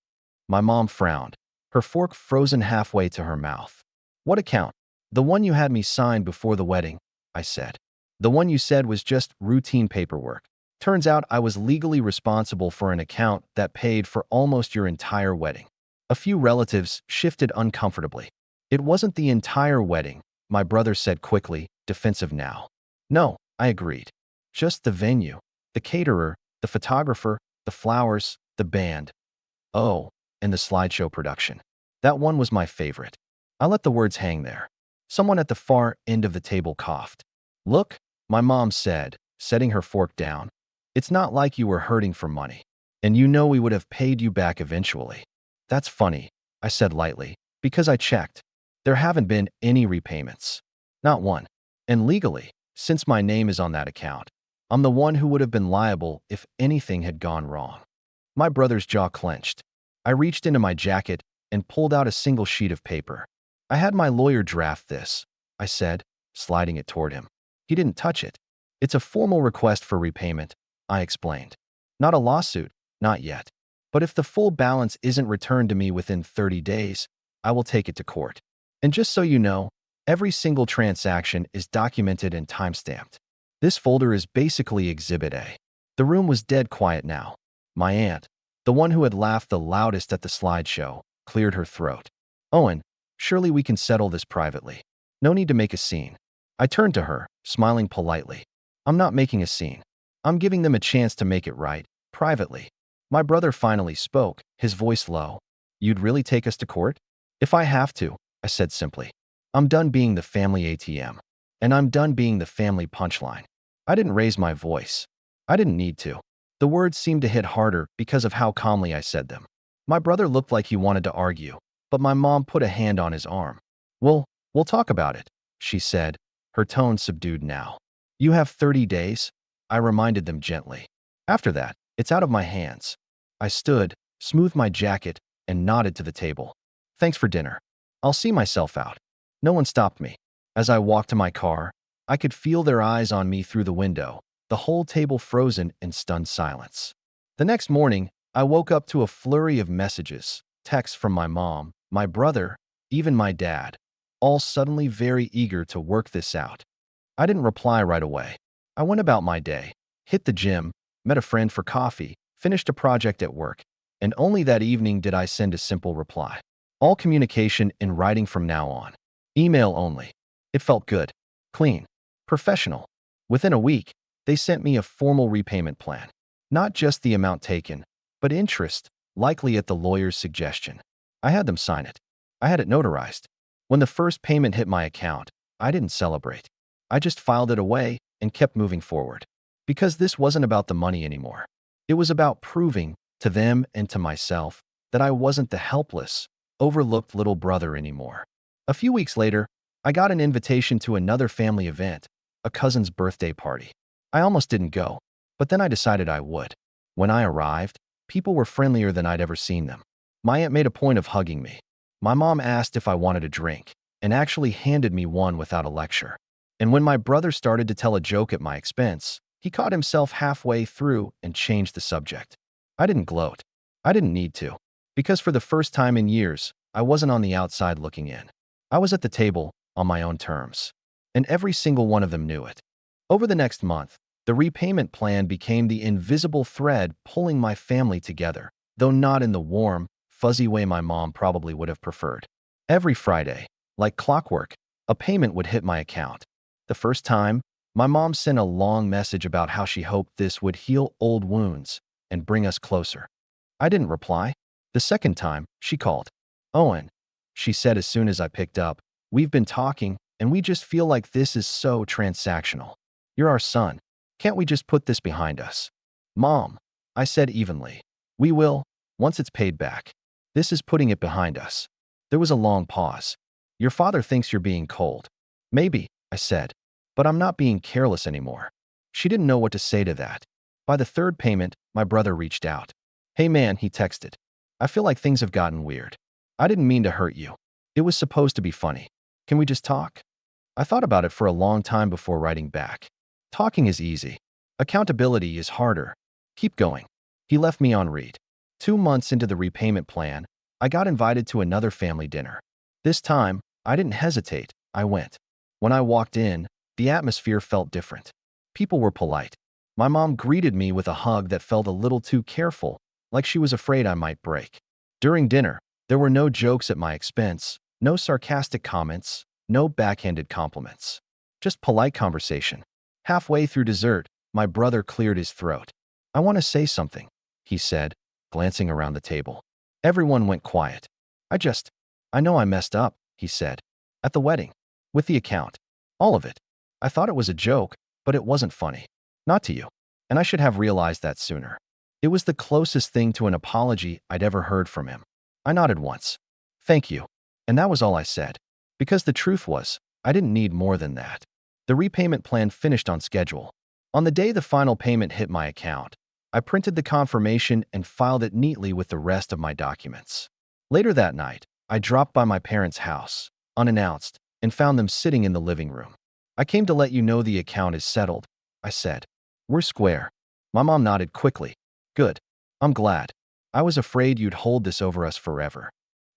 My mom frowned, her fork frozen halfway to her mouth. What account? The one you had me sign before the wedding, I said. The one you said was just routine paperwork. Turns out I was legally responsible for an account that paid for almost your entire wedding. A few relatives shifted uncomfortably. It wasn't the entire wedding, my brother said quickly, defensive now. No, I agreed. Just the venue, the caterer, the photographer, the flowers, the band. Oh, and the slideshow production. That one was my favorite. I let the words hang there. Someone at the far end of the table coughed. Look, my mom said, setting her fork down. It's not like you were hurting for money. And you know we would have paid you back eventually. That's funny, I said lightly, because I checked. There haven't been any repayments. Not one. And legally, since my name is on that account, I'm the one who would have been liable if anything had gone wrong. My brother's jaw clenched. I reached into my jacket and pulled out a single sheet of paper. I had my lawyer draft this, I said, sliding it toward him. He didn't touch it. It's a formal request for repayment, I explained. Not a lawsuit, not yet. But if the full balance isn't returned to me within 30 days, I will take it to court. And just so you know, every single transaction is documented and timestamped. This folder is basically Exhibit A. The room was dead quiet now. My aunt, the one who had laughed the loudest at the slideshow, cleared her throat. Owen, surely we can settle this privately. No need to make a scene. I turned to her, smiling politely. I'm not making a scene. I'm giving them a chance to make it right, privately. My brother finally spoke, his voice low. You'd really take us to court? If I have to, I said simply. I'm done being the family ATM. And I'm done being the family punchline. I didn't raise my voice. I didn't need to. The words seemed to hit harder because of how calmly I said them. My brother looked like he wanted to argue, but my mom put a hand on his arm. We'll talk about it, she said, her tone subdued now. You have 30 days, I reminded them gently. After that, it's out of my hands. I stood, smoothed my jacket, and nodded to the table. Thanks for dinner. I'll see myself out. No one stopped me. As I walked to my car, I could feel their eyes on me through the window, the whole table frozen in stunned silence. The next morning, I woke up to a flurry of messages, texts from my mom, my brother, even my dad, all suddenly very eager to work this out. I didn't reply right away. I went about my day, hit the gym, met a friend for coffee, finished a project at work, and only that evening did I send a simple reply. All communication in writing from now on. Email only. It felt good, clean, professional. Within a week, they sent me a formal repayment plan. Not just the amount taken, but interest, likely at the lawyer's suggestion. I had them sign it. I had it notarized. When the first payment hit my account, I didn't celebrate. I just filed it away and kept moving forward. Because this wasn't about the money anymore. It was about proving, to them and to myself, that I wasn't the helpless, overlooked little brother anymore. A few weeks later, I got an invitation to another family event, a cousin's birthday party. I almost didn't go, but then I decided I would. When I arrived, people were friendlier than I'd ever seen them. My aunt made a point of hugging me. My mom asked if I wanted a drink, and actually handed me one without a lecture. And when my brother started to tell a joke at my expense, he caught himself halfway through and changed the subject. I didn't gloat. I didn't need to. Because for the first time in years, I wasn't on the outside looking in. I was at the table, on my own terms. And every single one of them knew it. Over the next month, the repayment plan became the invisible thread pulling my family together, though not in the warm, fuzzy way my mom probably would have preferred. Every Friday, like clockwork, a payment would hit my account. The first time, my mom sent a long message about how she hoped this would heal old wounds and bring us closer. I didn't reply. The second time, she called. Owen, she said as soon as I picked up, we've been talking, and we just feel like this is so transactional. You're our son. Can't we just put this behind us? Mom, I said evenly. We will, once it's paid back. This is putting it behind us. There was a long pause. Your father thinks you're being cold. Maybe, I said, but I'm not being careless anymore. She didn't know what to say to that. By the third payment, my brother reached out. Hey man, he texted. I feel like things have gotten weird. I didn't mean to hurt you. It was supposed to be funny. Can we just talk? I thought about it for a long time before writing back. Talking is easy. Accountability is harder. Keep going. He left me on read. 2 months into the repayment plan, I got invited to another family dinner. This time, I didn't hesitate. I went. When I walked in, the atmosphere felt different. People were polite. My mom greeted me with a hug that felt a little too careful, like she was afraid I might break. During dinner, there were no jokes at my expense, no sarcastic comments, no backhanded compliments. Just polite conversation. Halfway through dessert, my brother cleared his throat. "I want to say something," he said, glancing around the table. Everyone went quiet. I know I messed up," he said. "At the wedding. With the account. All of it. I thought it was a joke, but it wasn't funny. Not to you. And I should have realized that sooner." It was the closest thing to an apology I'd ever heard from him. I nodded once. "Thank you." And that was all I said. Because the truth was, I didn't need more than that. The repayment plan finished on schedule. On the day the final payment hit my account, I printed the confirmation and filed it neatly with the rest of my documents. Later that night, I dropped by my parents' house, unannounced, and found them sitting in the living room. "I came to let you know the account is settled," I said. "We're square." My mom nodded quickly. "Good. I'm glad. I was afraid you'd hold this over us forever."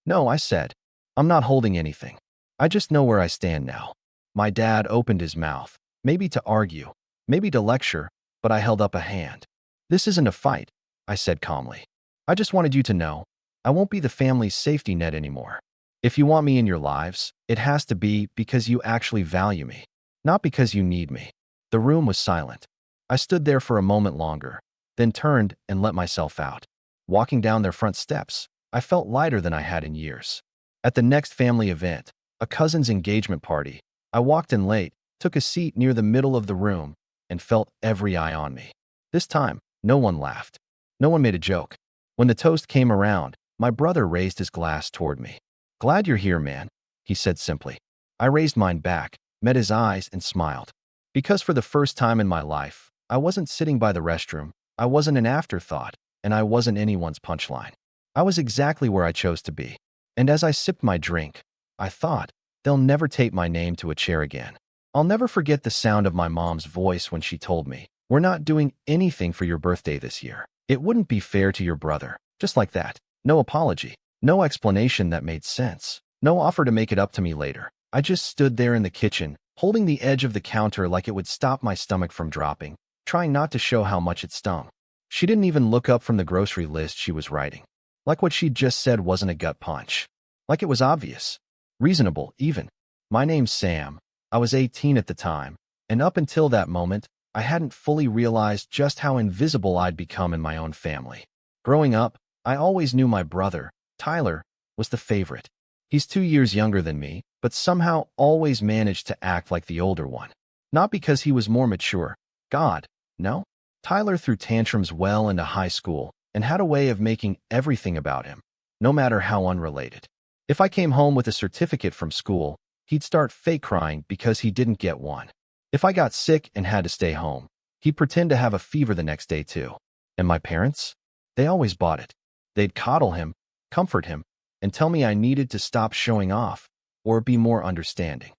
"No," I said. "I'm not holding anything. I just know where I stand now." My dad opened his mouth, maybe to argue, maybe to lecture, but I held up a hand. "This isn't a fight," I said calmly. "I just wanted you to know I won't be the family's safety net anymore. If you want me in your lives, it has to be because you actually value me, not because you need me." The room was silent. I stood there for a moment longer, then turned and let myself out. Walking down their front steps, I felt lighter than I had in years. At the next family event, a cousin's engagement party, I walked in late, took a seat near the middle of the room, and felt every eye on me. This time, no one laughed. No one made a joke. When the toast came around, my brother raised his glass toward me. "Glad you're here, man," he said simply. I raised mine back, met his eyes, and smiled. Because for the first time in my life, I wasn't sitting by the restroom, I wasn't an afterthought, and I wasn't anyone's punchline. I was exactly where I chose to be. And as I sipped my drink, I thought, they'll never tape my name to a chair again. I'll never forget the sound of my mom's voice when she told me, "We're not doing anything for your birthday this year. It wouldn't be fair to your brother." Just like that. No apology. No explanation that made sense. No offer to make it up to me later. I just stood there in the kitchen, holding the edge of the counter like it would stop my stomach from dropping, trying not to show how much it stung. She didn't even look up from the grocery list she was writing. Like what she'd just said wasn't a gut punch. Like it was obvious. Reasonable, even. My name's Sam. I was 18 at the time, and up until that moment, I hadn't fully realized just how invisible I'd become in my own family. Growing up, I always knew my brother, Tyler, was the favorite. He's 2 years younger than me, but somehow always managed to act like the older one. Not because he was more mature. God, no. Tyler threw tantrums well into high school and had a way of making everything about him, no matter how unrelated. If I came home with a certificate from school, he'd start fake crying because he didn't get one. If I got sick and had to stay home, he'd pretend to have a fever the next day too. And my parents? They always bought it. They'd coddle him, comfort him, and tell me I needed to stop showing off or be more understanding.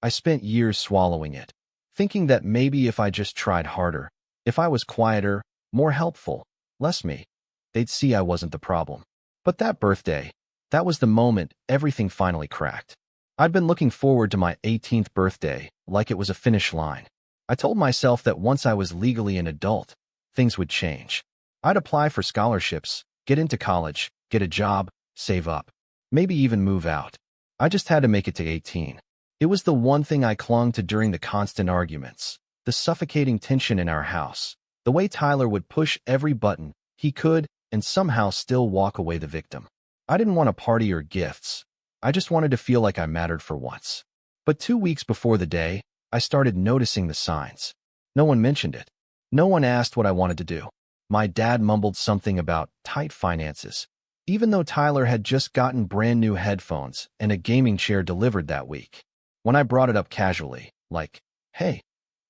I spent years swallowing it, thinking that maybe if I just tried harder, if I was quieter, more helpful, less me, they'd see I wasn't the problem. But that birthday, that was the moment everything finally cracked. I'd been looking forward to my 18th birthday like it was a finish line. I told myself that once I was legally an adult, things would change. I'd apply for scholarships, get into college, get a job, save up, maybe even move out. I just had to make it to 18. It was the one thing I clung to during the constant arguments, the suffocating tension in our house, the way Tyler would push every button he could and somehow still walk away the victim. I didn't want a party or gifts. I just wanted to feel like I mattered for once. But 2 weeks before the day, I started noticing the signs. No one mentioned it. No one asked what I wanted to do. My dad mumbled something about tight finances, even though Tyler had just gotten brand new headphones and a gaming chair delivered that week. When I brought it up casually, like, "Hey,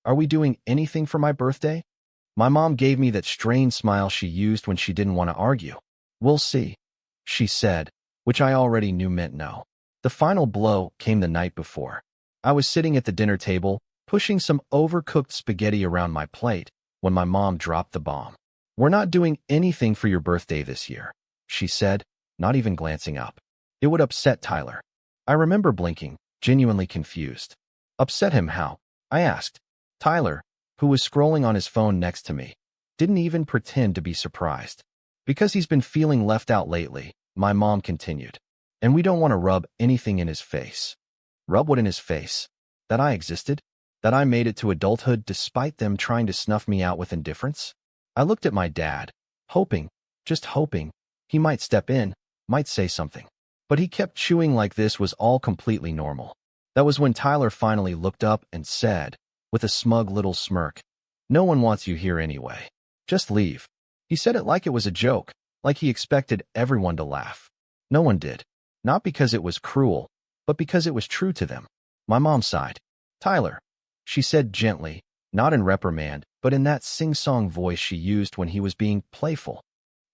are we doing anything for my birthday?" My mom gave me that strained smile she used when she didn't want to argue. "We'll see," she said, which I already knew meant no. The final blow came the night before. I was sitting at the dinner table, pushing some overcooked spaghetti around my plate when my mom dropped the bomb. "We're not doing anything for your birthday this year," she said, not even glancing up. "It would upset Tyler." I remember blinking, genuinely confused. Upset him how? I asked. Tyler, who was scrolling on his phone next to me, didn't even pretend to be surprised. "Because he's been feeling left out lately," my mom continued. "And we don't want to rub anything in his face." Rub what in his face? That I existed? That I made it to adulthood despite them trying to snuff me out with indifference? I looked at my dad, hoping, just hoping, he might step in, might say something. But he kept chewing like this was all completely normal. That was when Tyler finally looked up and said, with a smug little smirk, "No one wants you here anyway. Just leave." He said it like it was a joke, like he expected everyone to laugh. No one did. Not because it was cruel, but because it was true to them. My mom sighed. "Tyler," she said gently, not in reprimand, but in that sing-song voice she used when he was being playful.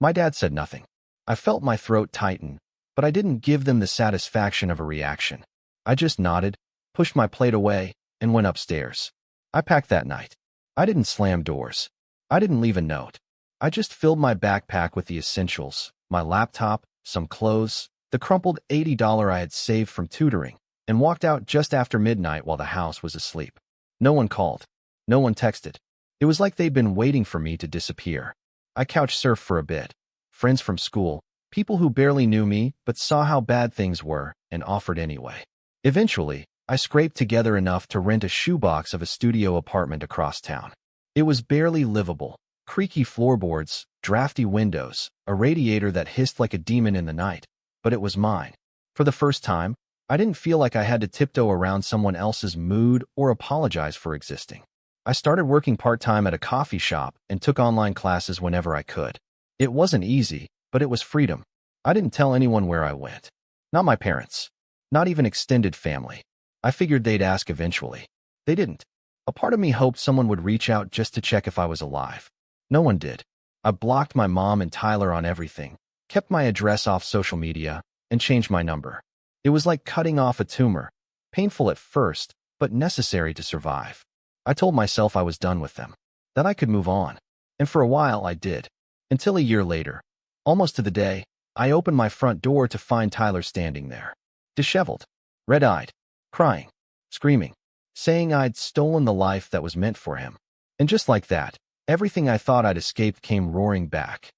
My dad said nothing. I felt my throat tighten, but I didn't give them the satisfaction of a reaction. I just nodded, pushed my plate away, and went upstairs. I packed that night. I didn't slam doors. I didn't leave a note. I just filled my backpack with the essentials, my laptop, some clothes, the crumpled $80 I had saved from tutoring, and walked out just after midnight while the house was asleep. No one called. No one texted. It was like they'd been waiting for me to disappear. I couch surfed for a bit. Friends from school, people who barely knew me but saw how bad things were and offered anyway. Eventually, I scraped together enough to rent a shoebox of a studio apartment across town. It was barely livable. Creaky floorboards, drafty windows, a radiator that hissed like a demon in the night. But it was mine. For the first time, I didn't feel like I had to tiptoe around someone else's mood or apologize for existing. I started working part-time at a coffee shop and took online classes whenever I could. It wasn't easy, but it was freedom. I didn't tell anyone where I went. Not my parents. Not even extended family. I figured they'd ask eventually. They didn't. A part of me hoped someone would reach out just to check if I was alive. No one did. I blocked my mom and Tyler on everything, kept my address off social media, and changed my number. It was like cutting off a tumor. Painful at first, but necessary to survive. I told myself I was done with them, that I could move on. And for a while I did. Until a year later, almost to the day, I opened my front door to find Tyler standing there. Disheveled, red-eyed, crying, screaming, saying I'd stolen the life that was meant for him. And just like that, everything I thought I'd escaped came roaring back.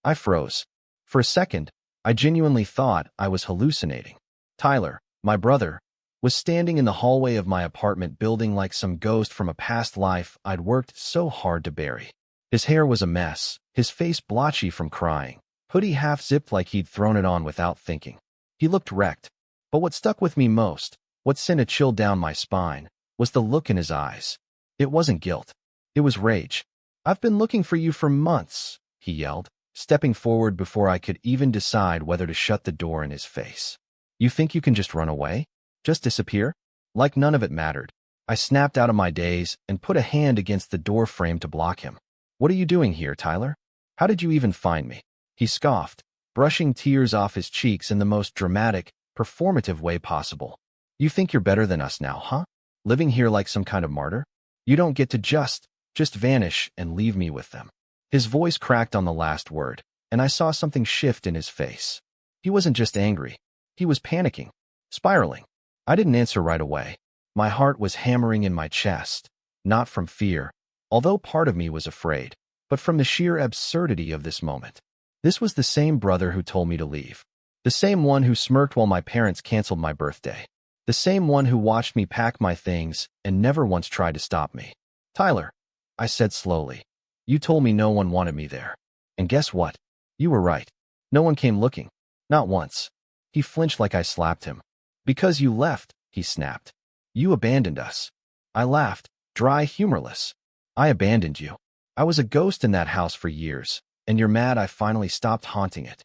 I froze. For a second, I genuinely thought I was hallucinating. Tyler, my brother, was standing in the hallway of my apartment building like some ghost from a past life I'd worked so hard to bury. His hair was a mess, his face blotchy from crying, hoodie half-zipped like he'd thrown it on without thinking. He looked wrecked. But what stuck with me most, what sent a chill down my spine, was the look in his eyes. It wasn't guilt. It was rage. "I've been looking for you for months," he yelled, stepping forward before I could even decide whether to shut the door in his face. "You think you can just run away? Just disappear?" Like none of it mattered. I snapped out of my daze and put a hand against the door frame to block him. "What are you doing here, Tyler? How did you even find me?" He scoffed, brushing tears off his cheeks in the most dramatic, performative way possible. "You think you're better than us now, huh? Living here like some kind of martyr? You don't get to just vanish and leave me with them." His voice cracked on the last word, and I saw something shift in his face. He wasn't just angry. He was panicking, spiraling. I didn't answer right away. My heart was hammering in my chest, not from fear, although part of me was afraid, but from the sheer absurdity of this moment. This was the same brother who told me to leave. The same one who smirked while my parents canceled my birthday. The same one who watched me pack my things and never once tried to stop me. "Tyler," I said slowly, "you told me no one wanted me there. And guess what? You were right. No one came looking. Not once." He flinched like I slapped him. "Because you left," he snapped. "You abandoned us." I laughed, dry, humorless. "I abandoned you. I was a ghost in that house for years, and you're mad I finally stopped haunting it."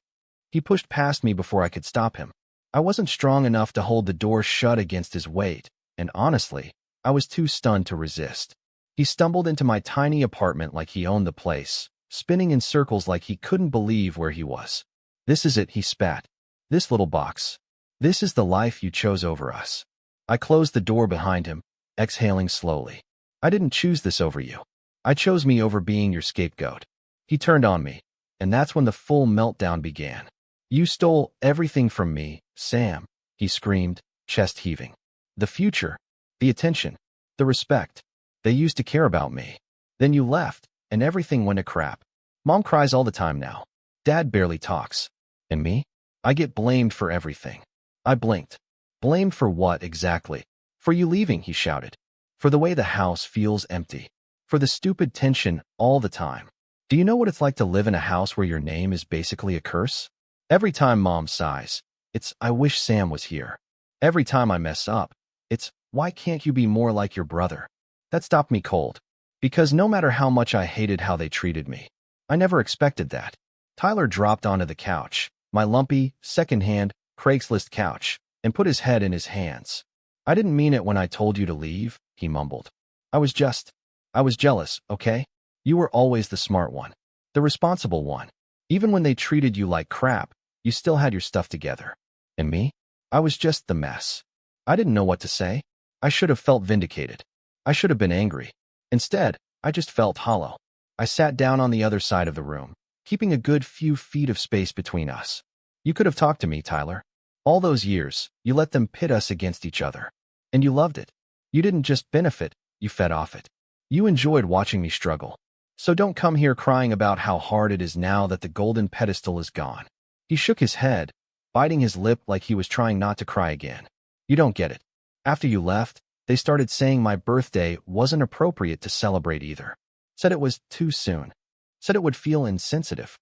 He pushed past me before I could stop him. I wasn't strong enough to hold the door shut against his weight, and honestly, I was too stunned to resist. He stumbled into my tiny apartment like he owned the place, spinning in circles like he couldn't believe where he was. "This is it," he spat. "This little box. This is the life you chose over us." I closed the door behind him, exhaling slowly. I didn't choose this over you. I chose me over being your scapegoat. He turned on me, and that's when the full meltdown began. You stole everything from me, Sam, he screamed, chest heaving. The future, the attention, the respect. They used to care about me. Then you left, and everything went to crap. Mom cries all the time now. Dad barely talks. And me? I get blamed for everything. I blinked. Blamed for what exactly? For you leaving, he shouted. For the way the house feels empty. For the stupid tension all the time. Do you know what it's like to live in a house where your name is basically a curse? Every time Mom sighs, it's, I wish Sam was here. Every time I mess up, it's, why can't you be more like your brother? That stopped me cold. Because no matter how much I hated how they treated me, I never expected that. Tyler dropped onto the couch, my lumpy, second-hand, Craigslist couch, and put his head in his hands. I didn't mean it when I told you to leave, he mumbled. I was jealous, okay? You were always the smart one, the responsible one. Even when they treated you like crap, you still had your stuff together. And me? I was just the mess. I didn't know what to say. I should have felt vindicated. I should have been angry. Instead, I just felt hollow. I sat down on the other side of the room, keeping a good few feet of space between us. You could have talked to me, Tyler. All those years, you let them pit us against each other. And you loved it. You didn't just benefit, you fed off it. You enjoyed watching me struggle. So don't come here crying about how hard it is now that the golden pedestal is gone. He shook his head, biting his lip like he was trying not to cry again. You don't get it. After you left, they started saying my birthday wasn't appropriate to celebrate either. Said it was too soon. Said it would feel insensitive.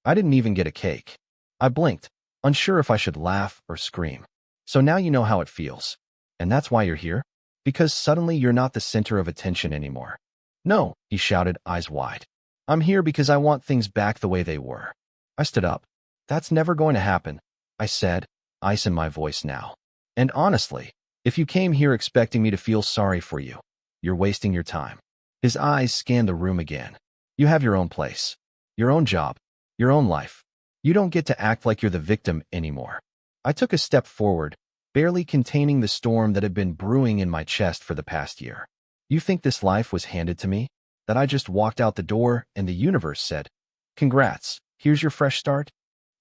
I didn't even get a cake. I blinked, unsure if I should laugh or scream. So now you know how it feels. And that's why you're here? Because suddenly you're not the center of attention anymore. No, he shouted, eyes wide. I'm here because I want things back the way they were. I stood up. That's never going to happen, I said, ice in my voice now. And honestly, if you came here expecting me to feel sorry for you, you're wasting your time. His eyes scanned the room again. You have your own place, your own job, your own life. You don't get to act like you're the victim anymore. I took a step forward, barely containing the storm that had been brewing in my chest for the past year. You think this life was handed to me? That I just walked out the door and the universe said, congrats, here's your fresh start?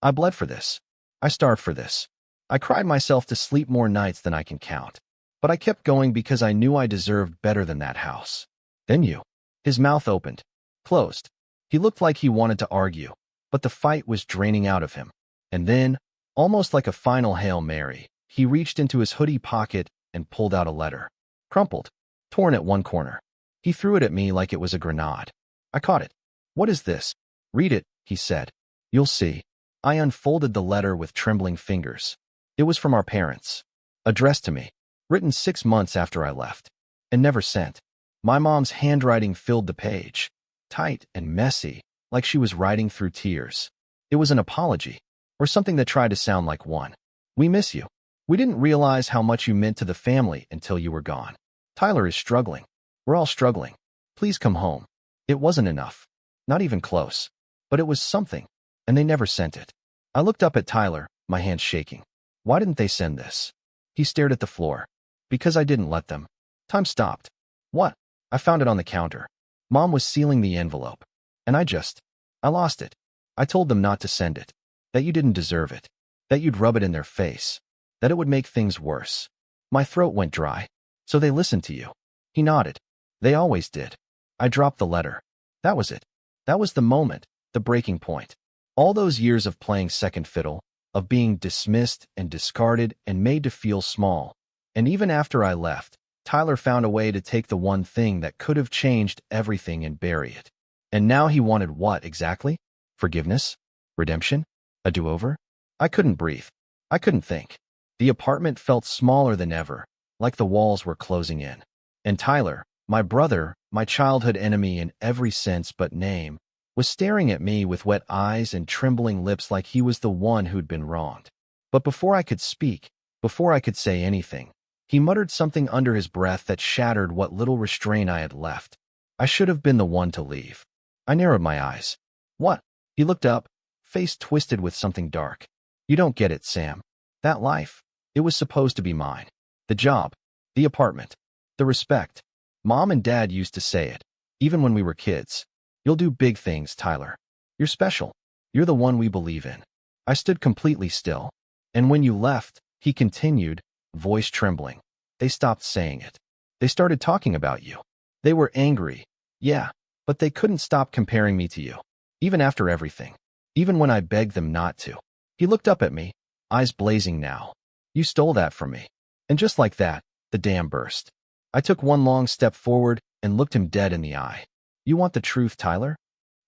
I bled for this. I starved for this. I cried myself to sleep more nights than I can count. But I kept going because I knew I deserved better than that house. Then you. His mouth opened, closed. He looked like he wanted to argue, but the fight was draining out of him. And then, almost like a final Hail Mary, he reached into his hoodie pocket and pulled out a letter. Crumpled, torn at one corner. He threw it at me like it was a grenade. I caught it. What is this? Read it, he said. You'll see. I unfolded the letter with trembling fingers. It was from our parents. Addressed to me. Written 6 months after I left. And never sent. My mom's handwriting filled the page. Tight and messy, like she was writing through tears. It was an apology, or something that tried to sound like one. We miss you. We didn't realize how much you meant to the family until you were gone. Tyler is struggling. We're all struggling. Please come home. It wasn't enough. Not even close. But it was something, and they never sent it. I looked up at Tyler, my hands shaking. Why didn't they send this? He stared at the floor. Because I didn't let them. Time stopped. What? I found it on the counter. Mom was sealing the envelope. And I lost it. I told them not to send it. That you didn't deserve it. That you'd rub it in their face. That it would make things worse. My throat went dry. So they listened to you. He nodded. They always did. I dropped the letter. That was it. That was the moment, the breaking point. All those years of playing second fiddle, of being dismissed and discarded and made to feel small. And even after I left, Tyler found a way to take the one thing that could have changed everything and bury it. And now he wanted what exactly? Forgiveness? Redemption? A do-over? I couldn't breathe. I couldn't think. The apartment felt smaller than ever, like the walls were closing in. And Tyler, my brother, my childhood enemy in every sense but name, was staring at me with wet eyes and trembling lips like he was the one who'd been wronged. But before I could speak, before I could say anything, he muttered something under his breath that shattered what little restraint I had left. I should have been the one to leave. I narrowed my eyes. What? He looked up, face twisted with something dark. You don't get it, Sam. That life, it was supposed to be mine. The job, the apartment. The respect. Mom and Dad used to say it, even when we were kids. You'll do big things, Tyler. You're special. You're the one we believe in. I stood completely still. And when you left, he continued, voice trembling. They stopped saying it. They started talking about you. They were angry. Yeah, but they couldn't stop comparing me to you. Even after everything. Even when I begged them not to. He looked up at me, eyes blazing now. You stole that from me. And just like that, the dam burst. I took one long step forward and looked him dead in the eye. You want the truth, Tyler?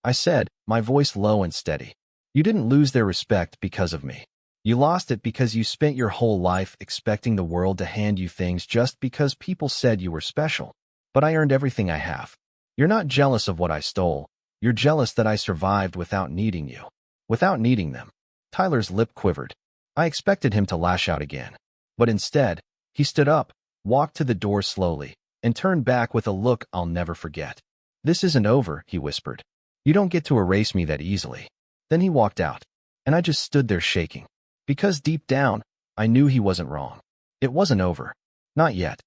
I said, my voice low and steady. You didn't lose their respect because of me. You lost it because you spent your whole life expecting the world to hand you things just because people said you were special. But I earned everything I have. You're not jealous of what I stole. You're jealous that I survived without needing you. Without needing them. Tyler's lip quivered. I expected him to lash out again. But instead, he stood up, walked to the door slowly, and turned back with a look I'll never forget. This isn't over, he whispered. You don't get to erase me that easily. Then he walked out, and I just stood there shaking. Because deep down, I knew he wasn't wrong. It wasn't over. Not yet.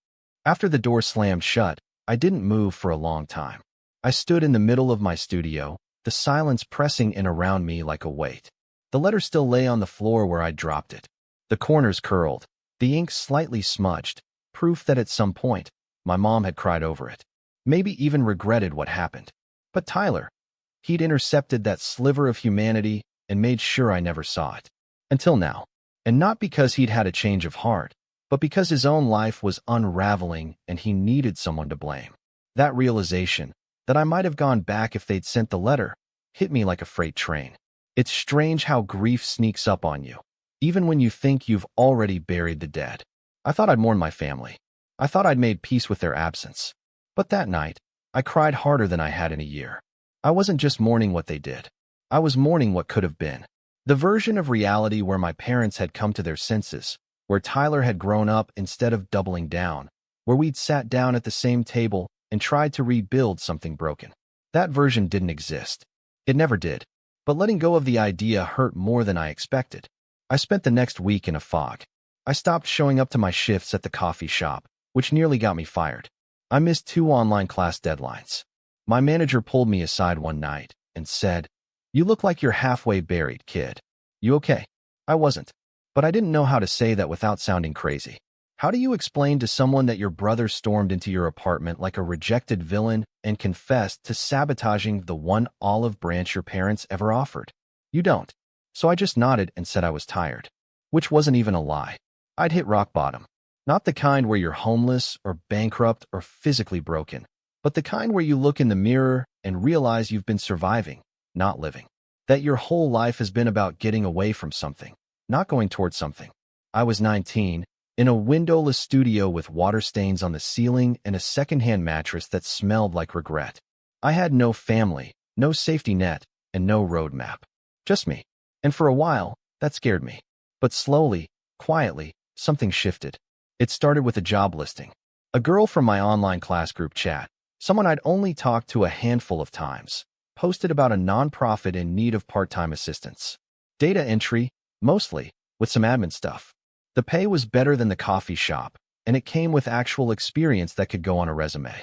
After the door slammed shut, I didn't move for a long time. I stood in the middle of my studio, the silence pressing in around me like a weight. The letter still lay on the floor where I'd dropped it. The corners curled, the ink slightly smudged, proof that at some point, my mom had cried over it. Maybe even regretted what happened. But Tyler, he'd intercepted that sliver of humanity and made sure I never saw it. Until now. And not because he'd had a change of heart, but because his own life was unraveling and he needed someone to blame. That realization, that I might have gone back if they'd sent the letter, hit me like a freight train. It's strange how grief sneaks up on you, even when you think you've already buried the dead. I thought I'd mourn my family. I thought I'd made peace with their absence. But that night, I cried harder than I had in a year. I wasn't just mourning what they did. I was mourning what could have been. The version of reality where my parents had come to their senses, where Tyler had grown up instead of doubling down, where we'd sat down at the same table and tried to rebuild something broken. That version didn't exist. It never did. But letting go of the idea hurt more than I expected. I spent the next week in a fog. I stopped showing up to my shifts at the coffee shop, which nearly got me fired. I missed 2 online class deadlines. My manager pulled me aside one night and said, "You look like you're halfway buried, kid. You okay?" I wasn't. But I didn't know how to say that without sounding crazy. How do you explain to someone that your brother stormed into your apartment like a rejected villain and confessed to sabotaging the one olive branch your parents ever offered? You don't. So I just nodded and said I was tired. Which wasn't even a lie. I'd hit rock bottom. Not the kind where you're homeless or bankrupt or physically broken, but the kind where you look in the mirror and realize you've been surviving, not living. That your whole life has been about getting away from something, not going towards something. I was 19, in a windowless studio with water stains on the ceiling and a secondhand mattress that smelled like regret. I had no family, no safety net, and no roadmap. Just me. And for a while, that scared me. But slowly, quietly, something shifted. It started with a job listing. A girl from my online class group chat, someone I'd only talked to a handful of times, posted about a nonprofit in need of part-time assistance. Data entry, mostly, with some admin stuff. The pay was better than the coffee shop, and it came with actual experience that could go on a resume.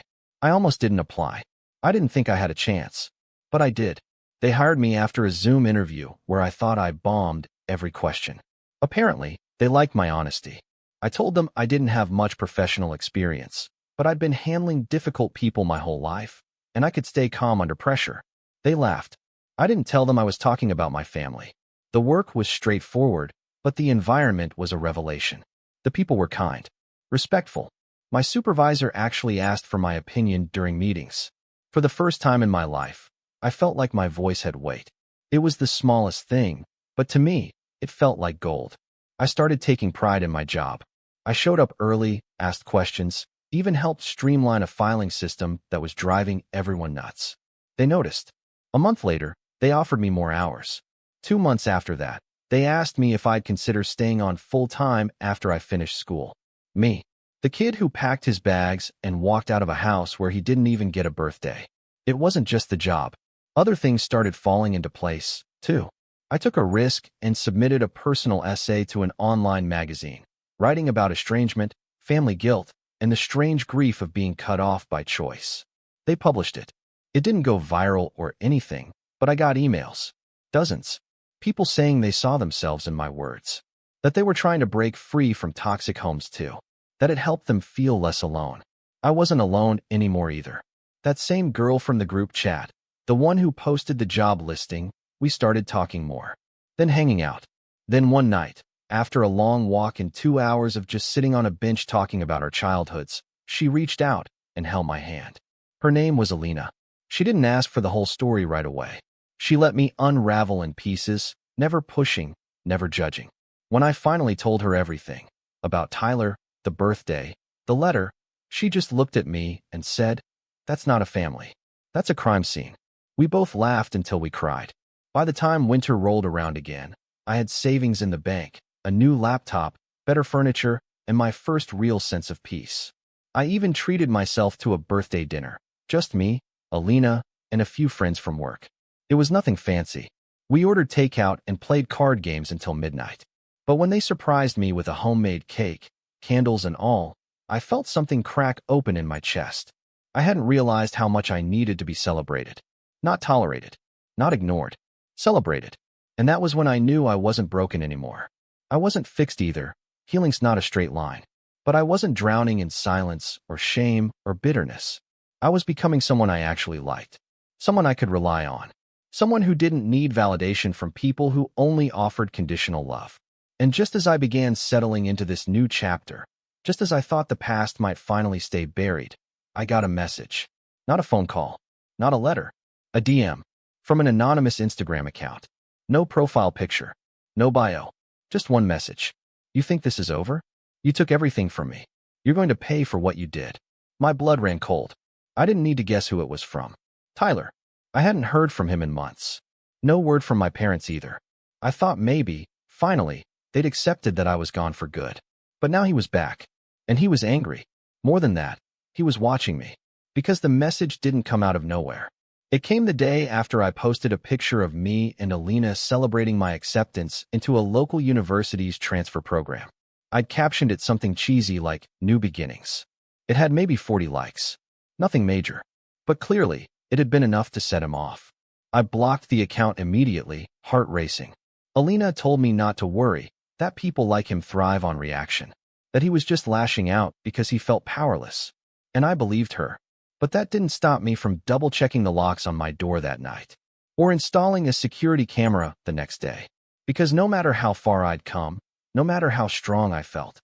I almost didn't apply. I didn't think I had a chance. But I did. They hired me after a Zoom interview where I thought I bombed every question. Apparently, they liked my honesty. I told them I didn't have much professional experience, but I'd been handling difficult people my whole life, and I could stay calm under pressure. They laughed. I didn't tell them I was talking about my family. The work was straightforward, but the environment was a revelation. The people were kind, respectful. My supervisor actually asked for my opinion during meetings. For the first time in my life, I felt like my voice had weight. It was the smallest thing, but to me, it felt like gold. I started taking pride in my job. I showed up early, asked questions, even helped streamline a filing system that was driving everyone nuts. They noticed. A month later, they offered me more hours. 2 months after that, they asked me if I'd consider staying on full-time after I finished school. Me, the kid who packed his bags and walked out of a house where he didn't even get a birthday. It wasn't just the job. Other things started falling into place, too. I took a risk and submitted a personal essay to an online magazine, writing about estrangement, family guilt, and the strange grief of being cut off by choice. They published it. It didn't go viral or anything, but I got emails. Dozens. People saying they saw themselves in my words. That they were trying to break free from toxic homes too. That it helped them feel less alone. I wasn't alone anymore either. That same girl from the group chat, the one who posted the job listing, we started talking more. Then hanging out. Then one night, after a long walk and 2 hours of just sitting on a bench talking about our childhoods, she reached out and held my hand. Her name was Alina. She didn't ask for the whole story right away. She let me unravel in pieces, never pushing, never judging. When I finally told her everything, about Tyler, the birthday, the letter, she just looked at me and said, "That's not a family. That's a crime scene." We both laughed until we cried. By the time winter rolled around again, I had savings in the bank, a new laptop, better furniture, and my first real sense of peace. I even treated myself to a birthday dinner. Just me, Alina, and a few friends from work. It was nothing fancy. We ordered takeout and played card games until midnight. But when they surprised me with a homemade cake, candles and all, I felt something crack open in my chest. I hadn't realized how much I needed to be celebrated. Not tolerated. Not ignored. Celebrated. And that was when I knew I wasn't broken anymore. I wasn't fixed either. Healing's not a straight line. But I wasn't drowning in silence or shame or bitterness. I was becoming someone I actually liked. Someone I could rely on. Someone who didn't need validation from people who only offered conditional love. And just as I began settling into this new chapter, just as I thought the past might finally stay buried, I got a message. Not a phone call. Not a letter. A DM. From an anonymous Instagram account. No profile picture. No bio. Just one message. "You think this is over? You took everything from me. You're going to pay for what you did." My blood ran cold. I didn't need to guess who it was from. Tyler. I hadn't heard from him in months. No word from my parents either. I thought maybe, finally, they'd accepted that I was gone for good. But now he was back. And he was angry. More than that, he was watching me. Because the message didn't come out of nowhere. It came the day after I posted a picture of me and Alina celebrating my acceptance into a local university's transfer program. I'd captioned it something cheesy like, "New Beginnings." It had maybe 40 likes. Nothing major. But clearly, it had been enough to set him off. I blocked the account immediately, heart racing. Alina told me not to worry, that people like him thrive on reaction. That he was just lashing out because he felt powerless. And I believed her. But that didn't stop me from double-checking the locks on my door that night. Or installing a security camera the next day. Because no matter how far I'd come, no matter how strong I felt,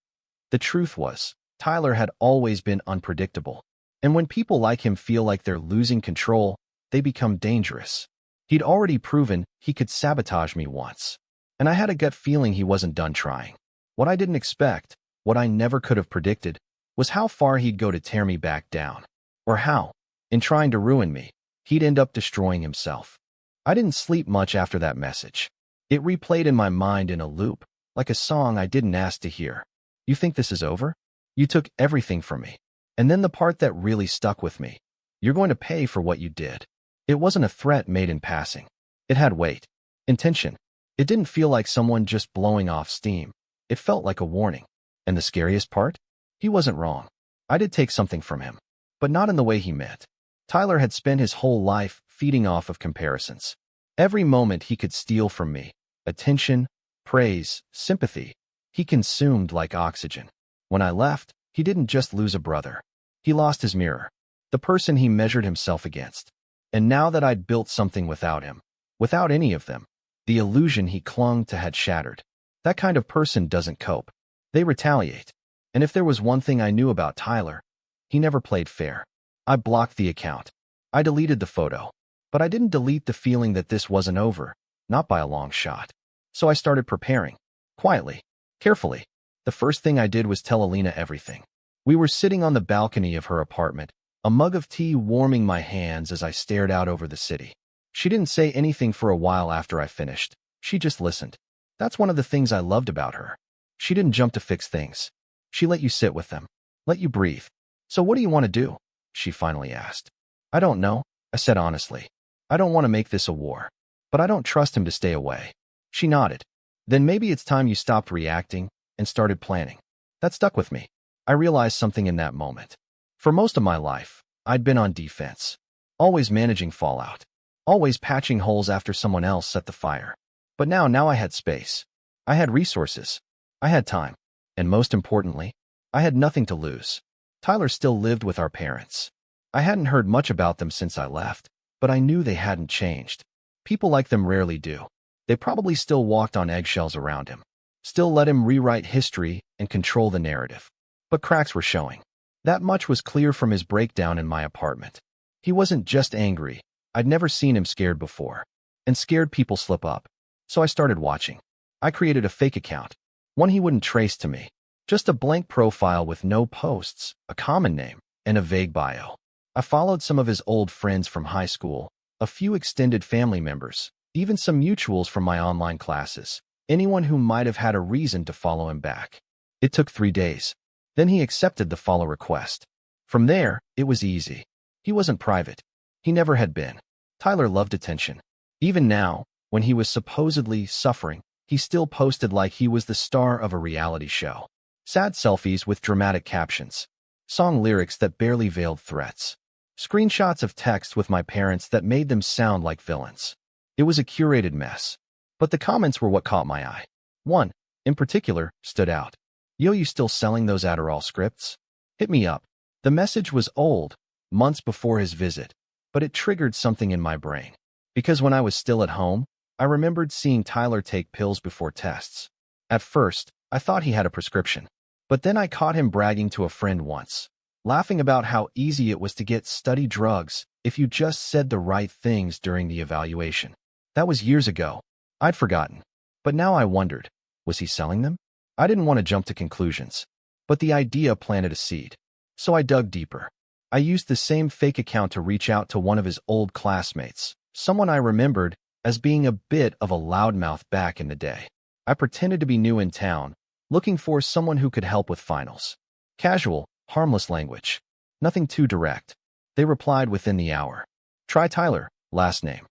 the truth was, Tyler had always been unpredictable. And when people like him feel like they're losing control, they become dangerous. He'd already proven he could sabotage me once. And I had a gut feeling he wasn't done trying. What I didn't expect, what I never could have predicted, was how far he'd go to tear me back down. Or how, in trying to ruin me, he'd end up destroying himself. I didn't sleep much after that message. It replayed in my mind in a loop, like a song I didn't ask to hear. "You think this is over? You took everything from me." And then the part that really stuck with me. "You're going to pay for what you did." It wasn't a threat made in passing. It had weight. Intention. It didn't feel like someone just blowing off steam. It felt like a warning. And the scariest part? He wasn't wrong. I did take something from him. But not in the way he meant. Tyler had spent his whole life feeding off of comparisons. Every moment he could steal from me. Attention, praise, sympathy. He consumed like oxygen. When I left, he didn't just lose a brother. He lost his mirror. The person he measured himself against. And now that I'd built something without him, without any of them, the illusion he clung to had shattered. That kind of person doesn't cope. They retaliate. And if there was one thing I knew about Tyler, he never played fair. I blocked the account. I deleted the photo. But I didn't delete the feeling that this wasn't over, not by a long shot. So I started preparing. Quietly. Carefully. The first thing I did was tell Alina everything. We were sitting on the balcony of her apartment, a mug of tea warming my hands as I stared out over the city. She didn't say anything for a while after I finished. She just listened. That's one of the things I loved about her. She didn't jump to fix things. She let you sit with them. Let you breathe. "So what do you want to do?" she finally asked. "I don't know," I said honestly. "I don't want to make this a war. But I don't trust him to stay away." She nodded. "Then maybe it's time you stopped reacting and started planning." That stuck with me. I realized something in that moment. For most of my life, I'd been on defense, always managing fallout, always patching holes after someone else set the fire. But now I had space. I had resources. I had time. And most importantly, I had nothing to lose. Tyler still lived with our parents. I hadn't heard much about them since I left, but I knew they hadn't changed. People like them rarely do. They probably still walked on eggshells around him, still let him rewrite history and control the narrative. But cracks were showing. That much was clear from his breakdown in my apartment. He wasn't just angry. I'd never seen him scared before. And scared people slip up. So I started watching. I created a fake account, one he wouldn't trace to me. Just a blank profile with no posts, a common name, and a vague bio. I followed some of his old friends from high school, a few extended family members, even some mutuals from my online classes, anyone who might have had a reason to follow him back. It took 3 days. Then he accepted the follow request. From there, it was easy. He wasn't private. He never had been. Tyler loved attention. Even now, when he was supposedly suffering, he still posted like he was the star of a reality show. Sad selfies with dramatic captions. Song lyrics that barely veiled threats. Screenshots of text with my parents that made them sound like villains. It was a curated mess. But the comments were what caught my eye. One, in particular, stood out. "Yo, you still selling those Adderall scripts? Hit me up." The message was old, months before his visit, but it triggered something in my brain. Because when I was still at home, I remembered seeing Tyler take pills before tests. At first, I thought he had a prescription. But then I caught him bragging to a friend once, laughing about how easy it was to get study drugs if you just said the right things during the evaluation. That was years ago. I'd forgotten. But now I wondered, was he selling them? I didn't want to jump to conclusions, but the idea planted a seed. So I dug deeper. I used the same fake account to reach out to one of his old classmates, someone I remembered as being a bit of a loudmouth back in the day. I pretended to be new in town, looking for someone who could help with finals. Casual, harmless language. Nothing too direct. They replied within the hour. "Try Tyler, last name."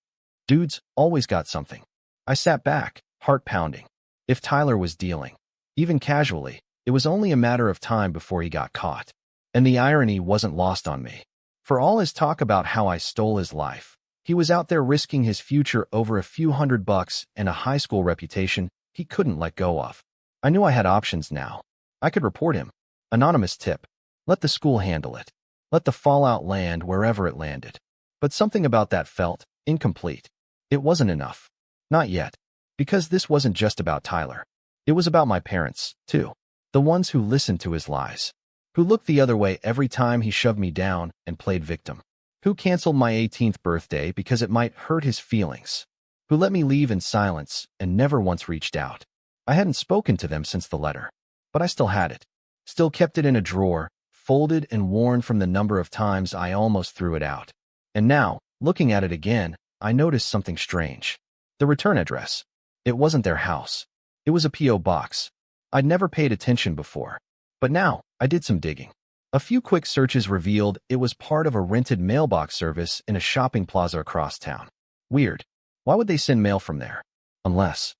Dudes always got something. I sat back, heart pounding. If Tyler was dealing, even casually, it was only a matter of time before he got caught. And the irony wasn't lost on me. For all his talk about how I stole his life, he was out there risking his future over a few $100 and a high school reputation he couldn't let go of. I knew I had options now. I could report him. Anonymous tip. Let the school handle it. Let the fallout land wherever it landed. But something about that felt incomplete. It wasn't enough. Not yet. Because this wasn't just about Tyler. It was about my parents, too. The ones who listened to his lies. Who looked the other way every time he shoved me down and played victim. Who canceled my 18th birthday because it might hurt his feelings. Who let me leave in silence and never once reached out. I hadn't spoken to them since the letter, but I still had it. Still kept it in a drawer, folded and worn from the number of times I almost threw it out. And now, looking at it again, I noticed something strange. The return address. It wasn't their house. It was a P.O. box. I'd never paid attention before. But now, I did some digging. A few quick searches revealed it was part of a rented mailbox service in a shopping plaza across town. Weird. Why would they send mail from there? Unless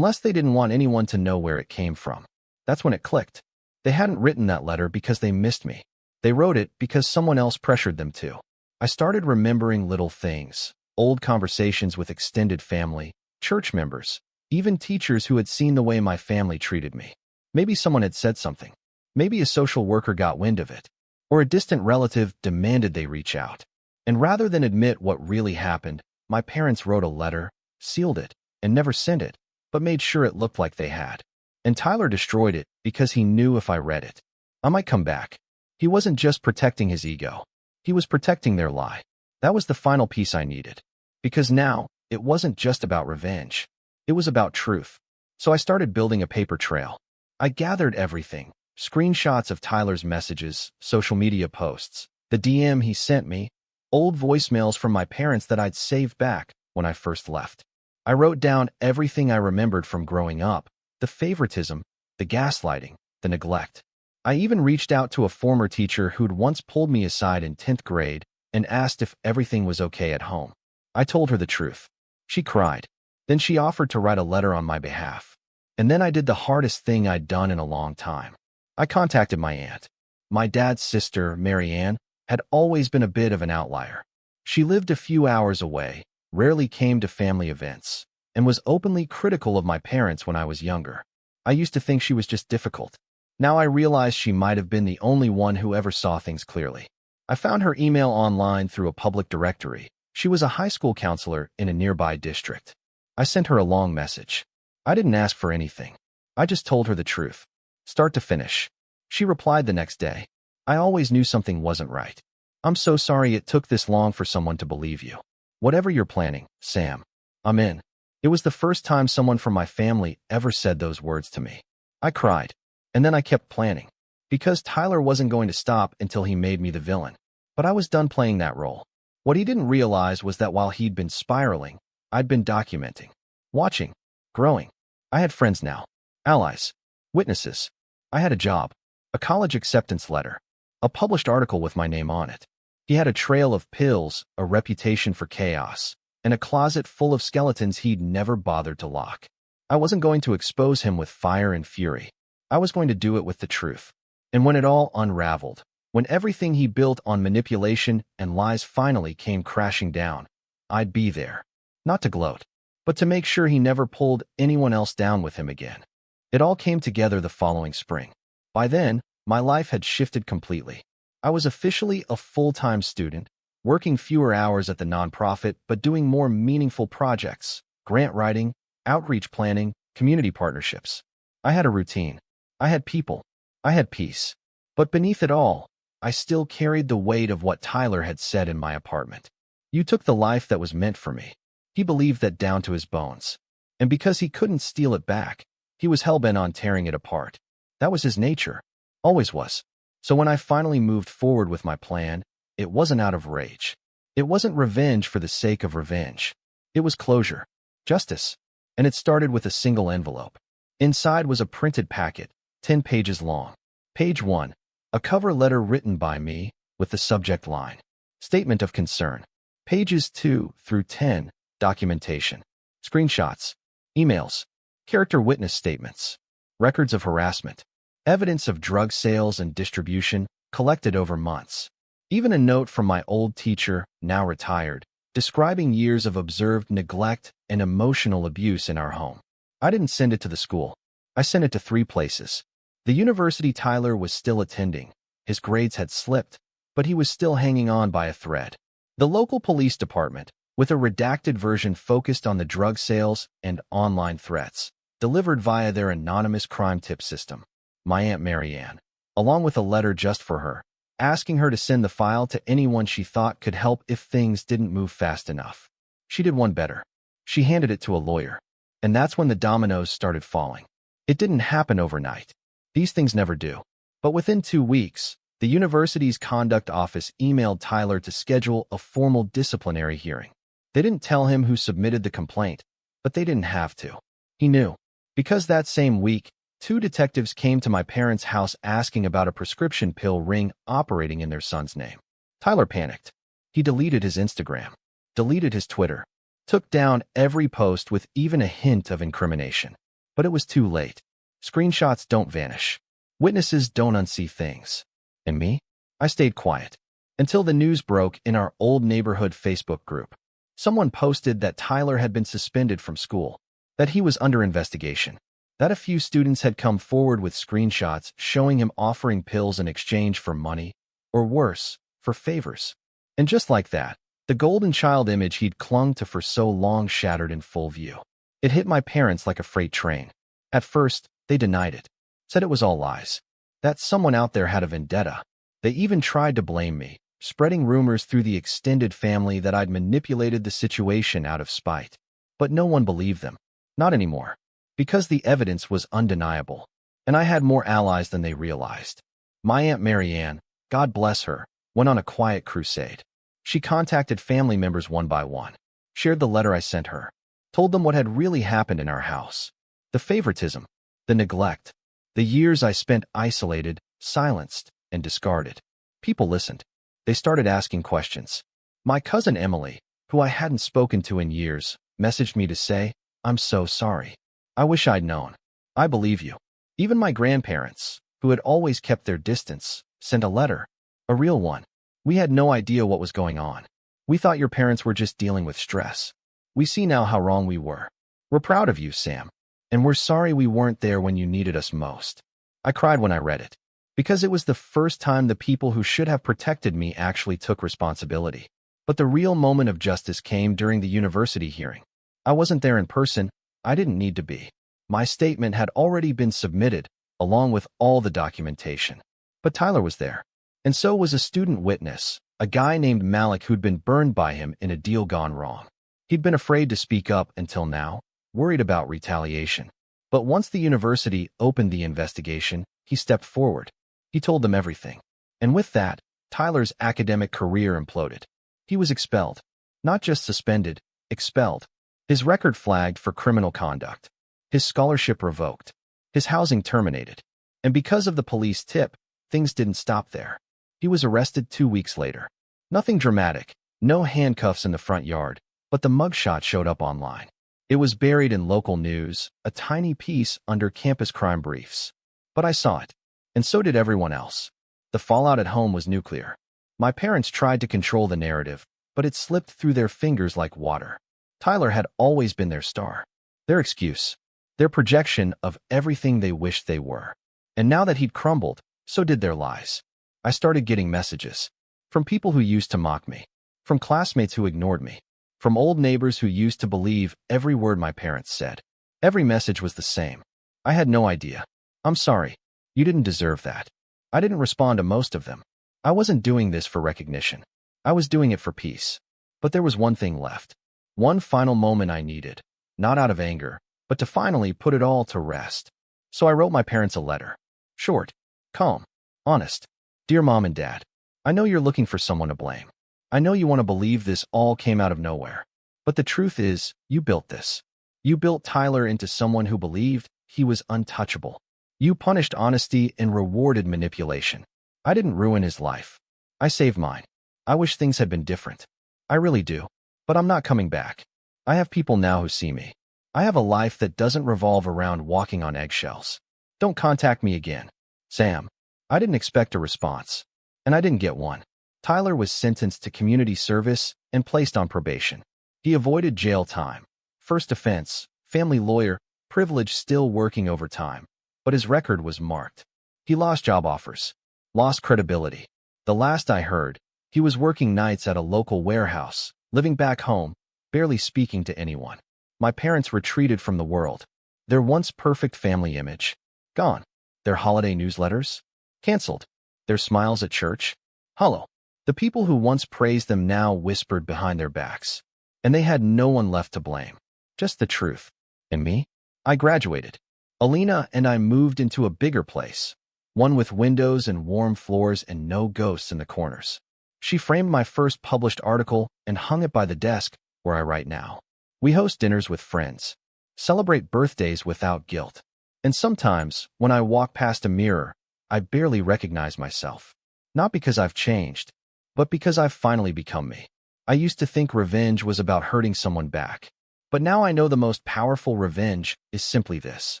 they didn't want anyone to know where it came from. That's when it clicked. They hadn't written that letter because they missed me. They wrote it because someone else pressured them to. I started remembering little things, old conversations with extended family, church members, even teachers who had seen the way my family treated me. Maybe someone had said something. Maybe a social worker got wind of it. Or a distant relative demanded they reach out. And rather than admit what really happened, my parents wrote a letter, sealed it, and never sent it, but made sure it looked like they had. And Tyler destroyed it because he knew if I read it, I might come back. He wasn't just protecting his ego. He was protecting their lie. That was the final piece I needed. Because now, it wasn't just about revenge. It was about truth. So I started building a paper trail. I gathered everything. Screenshots of Tyler's messages, social media posts, the DM he sent me, old voicemails from my parents that I'd saved back when I first left. I wrote down everything I remembered from growing up, the favoritism, the gaslighting, the neglect. I even reached out to a former teacher who'd once pulled me aside in 10th grade and asked if everything was okay at home. I told her the truth. She cried. Then she offered to write a letter on my behalf. And then I did the hardest thing I'd done in a long time. I contacted my aunt. My dad's sister, Marianne, had always been a bit of an outlier. She lived a few hours away, rarely came to family events, and was openly critical of my parents when I was younger. I used to think she was just difficult. Now I realize she might have been the only one who ever saw things clearly. I found her email online through a public directory. She was a high school counselor in a nearby district. I sent her a long message. I didn't ask for anything. I just told her the truth, start to finish. She replied the next day. I always knew something wasn't right. I'm so sorry it took this long for someone to believe you. Whatever you're planning, Sam, I'm in. It was the first time someone from my family ever said those words to me. I cried, and then I kept planning, because Tyler wasn't going to stop until he made me the villain. But I was done playing that role. What he didn't realize was that while he'd been spiraling, I'd been documenting, watching, growing. I had friends now, allies, witnesses. I had a job, a college acceptance letter, a published article with my name on it. He had a trail of pills, a reputation for chaos, and a closet full of skeletons he'd never bothered to lock. I wasn't going to expose him with fire and fury. I was going to do it with the truth. And when it all unraveled, when everything he built on manipulation and lies finally came crashing down, I'd be there. Not to gloat, but to make sure he never pulled anyone else down with him again. It all came together the following spring. By then, my life had shifted completely. I was officially a full-time student, working fewer hours at the nonprofit but doing more meaningful projects, grant writing, outreach planning, community partnerships. I had a routine. I had people. I had peace. But beneath it all, I still carried the weight of what Tyler had said in my apartment. You took the life that was meant for me. He believed that down to his bones. And because he couldn't steal it back, he was hell-bent on tearing it apart. That was his nature. Always was. So when I finally moved forward with my plan, it wasn't out of rage. It wasn't revenge for the sake of revenge. It was closure. Justice. And it started with a single envelope. Inside was a printed packet, 10 pages long. Page 1. A cover letter written by me, with the subject line, Statement of Concern. Pages 2 through 10, Documentation. Screenshots. Emails. Character witness statements. Records of harassment. Evidence of drug sales and distribution, collected over months. Even a note from my old teacher, now retired, describing years of observed neglect and emotional abuse in our home. I didn't send it to the school. I sent it to 3 places. The university Tyler was still attending. His grades had slipped, but he was still hanging on by a thread. The local police department, with a redacted version focused on the drug sales and online threats, delivered via their anonymous crime tip system. My Aunt Marianne, along with a letter just for her, asking her to send the file to anyone she thought could help if things didn't move fast enough. She did one better. She handed it to a lawyer. And that's when the dominoes started falling. It didn't happen overnight. These things never do. But within 2 weeks, the university's conduct office emailed Tyler to schedule a formal disciplinary hearing. They didn't tell him who submitted the complaint, but they didn't have to. He knew. Because that same week, 2 detectives came to my parents' house asking about a prescription pill ring operating in their son's name. Tyler panicked. He deleted his Instagram, deleted his Twitter, took down every post with even a hint of incrimination. But it was too late. Screenshots don't vanish. Witnesses don't unsee things. And me? I stayed quiet. Until the news broke in our old neighborhood Facebook group. Someone posted that Tyler had been suspended from school, that he was under investigation, that a few students had come forward with screenshots showing him offering pills in exchange for money, or worse, for favors. And just like that, the golden child image he'd clung to for so long shattered in full view. It hit my parents like a freight train. At first, they denied it, said it was all lies, that someone out there had a vendetta. They even tried to blame me, spreading rumors through the extended family that I'd manipulated the situation out of spite. But no one believed them. Not anymore. Because the evidence was undeniable. And I had more allies than they realized. My Aunt Marianne, God bless her, went on a quiet crusade. She contacted family members one by one, shared the letter I sent her, told them what had really happened in our house. The favoritism, the neglect, the years I spent isolated, silenced, and discarded. People listened. They started asking questions. My cousin Emily, who I hadn't spoken to in years, messaged me to say, "I'm so sorry. I wish I'd known. I believe you." Even my grandparents, who had always kept their distance, Send a letter. A real one. We had no idea what was going on. We thought your parents were just dealing with stress. We see now how wrong we were. We're proud of you, Sam. And we're sorry we weren't there when you needed us most. I cried when I read it. Because it was the first time the people who should have protected me actually took responsibility. But the real moment of justice came during the university hearing. I wasn't there in person. I didn't need to be. My statement had already been submitted, along with all the documentation. But Tyler was there. And so was a student witness, a guy named Malik who'd been burned by him in a deal gone wrong. He'd been afraid to speak up until now, worried about retaliation. But once the university opened the investigation, he stepped forward. He told them everything. And with that, Tyler's academic career imploded. He was expelled. Not just suspended, expelled. His record flagged for criminal conduct. His scholarship revoked. His housing terminated. And because of the police tip, things didn't stop there. He was arrested 2 weeks later. Nothing dramatic, no handcuffs in the front yard, but the mugshot showed up online. It was buried in local news, a tiny piece under campus crime briefs. But I saw it. And so did everyone else. The fallout at home was nuclear. My parents tried to control the narrative, but it slipped through their fingers like water. Tyler had always been their star. Their excuse. Their projection of everything they wished they were. And now that he'd crumbled, so did their lies. I started getting messages. From people who used to mock me. From classmates who ignored me. From old neighbors who used to believe every word my parents said. Every message was the same. I had no idea. I'm sorry. You didn't deserve that. I didn't respond to most of them. I wasn't doing this for recognition. I was doing it for peace. But there was one thing left. One final moment I needed. Not out of anger, but to finally put it all to rest. So I wrote my parents a letter. Short, calm, honest. Dear Mom and Dad, I know you're looking for someone to blame. I know you want to believe this all came out of nowhere. But the truth is, you built this. You built Tyler into someone who believed he was untouchable. You punished honesty and rewarded manipulation. I didn't ruin his life. I saved mine. I wish things had been different. I really do. But I'm not coming back. I have people now who see me. I have a life that doesn't revolve around walking on eggshells. Don't contact me again. Sam. I didn't expect a response. And I didn't get one. Tyler was sentenced to community service and placed on probation. He avoided jail time. First offense, family lawyer, privilege still working overtime. But his record was marked. He lost job offers. Lost credibility. The last I heard, he was working nights at a local warehouse, living back home, barely speaking to anyone. My parents retreated from the world. Their once perfect family image, gone. Their holiday newsletters, canceled. Their smiles at church, hollow. The people who once praised them now whispered behind their backs. And they had no one left to blame. Just the truth. And me? I graduated. Alina and I moved into a bigger place. One with windows and warm floors and no ghosts in the corners. She framed my first published article and hung it by the desk where I write now. We host dinners with friends. Celebrate birthdays without guilt. And sometimes, when I walk past a mirror, I barely recognize myself. Not because I've changed, but because I've finally become me. I used to think revenge was about hurting someone back. But now I know the most powerful revenge is simply this.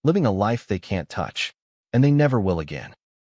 Living a life they can't touch. And they never will again.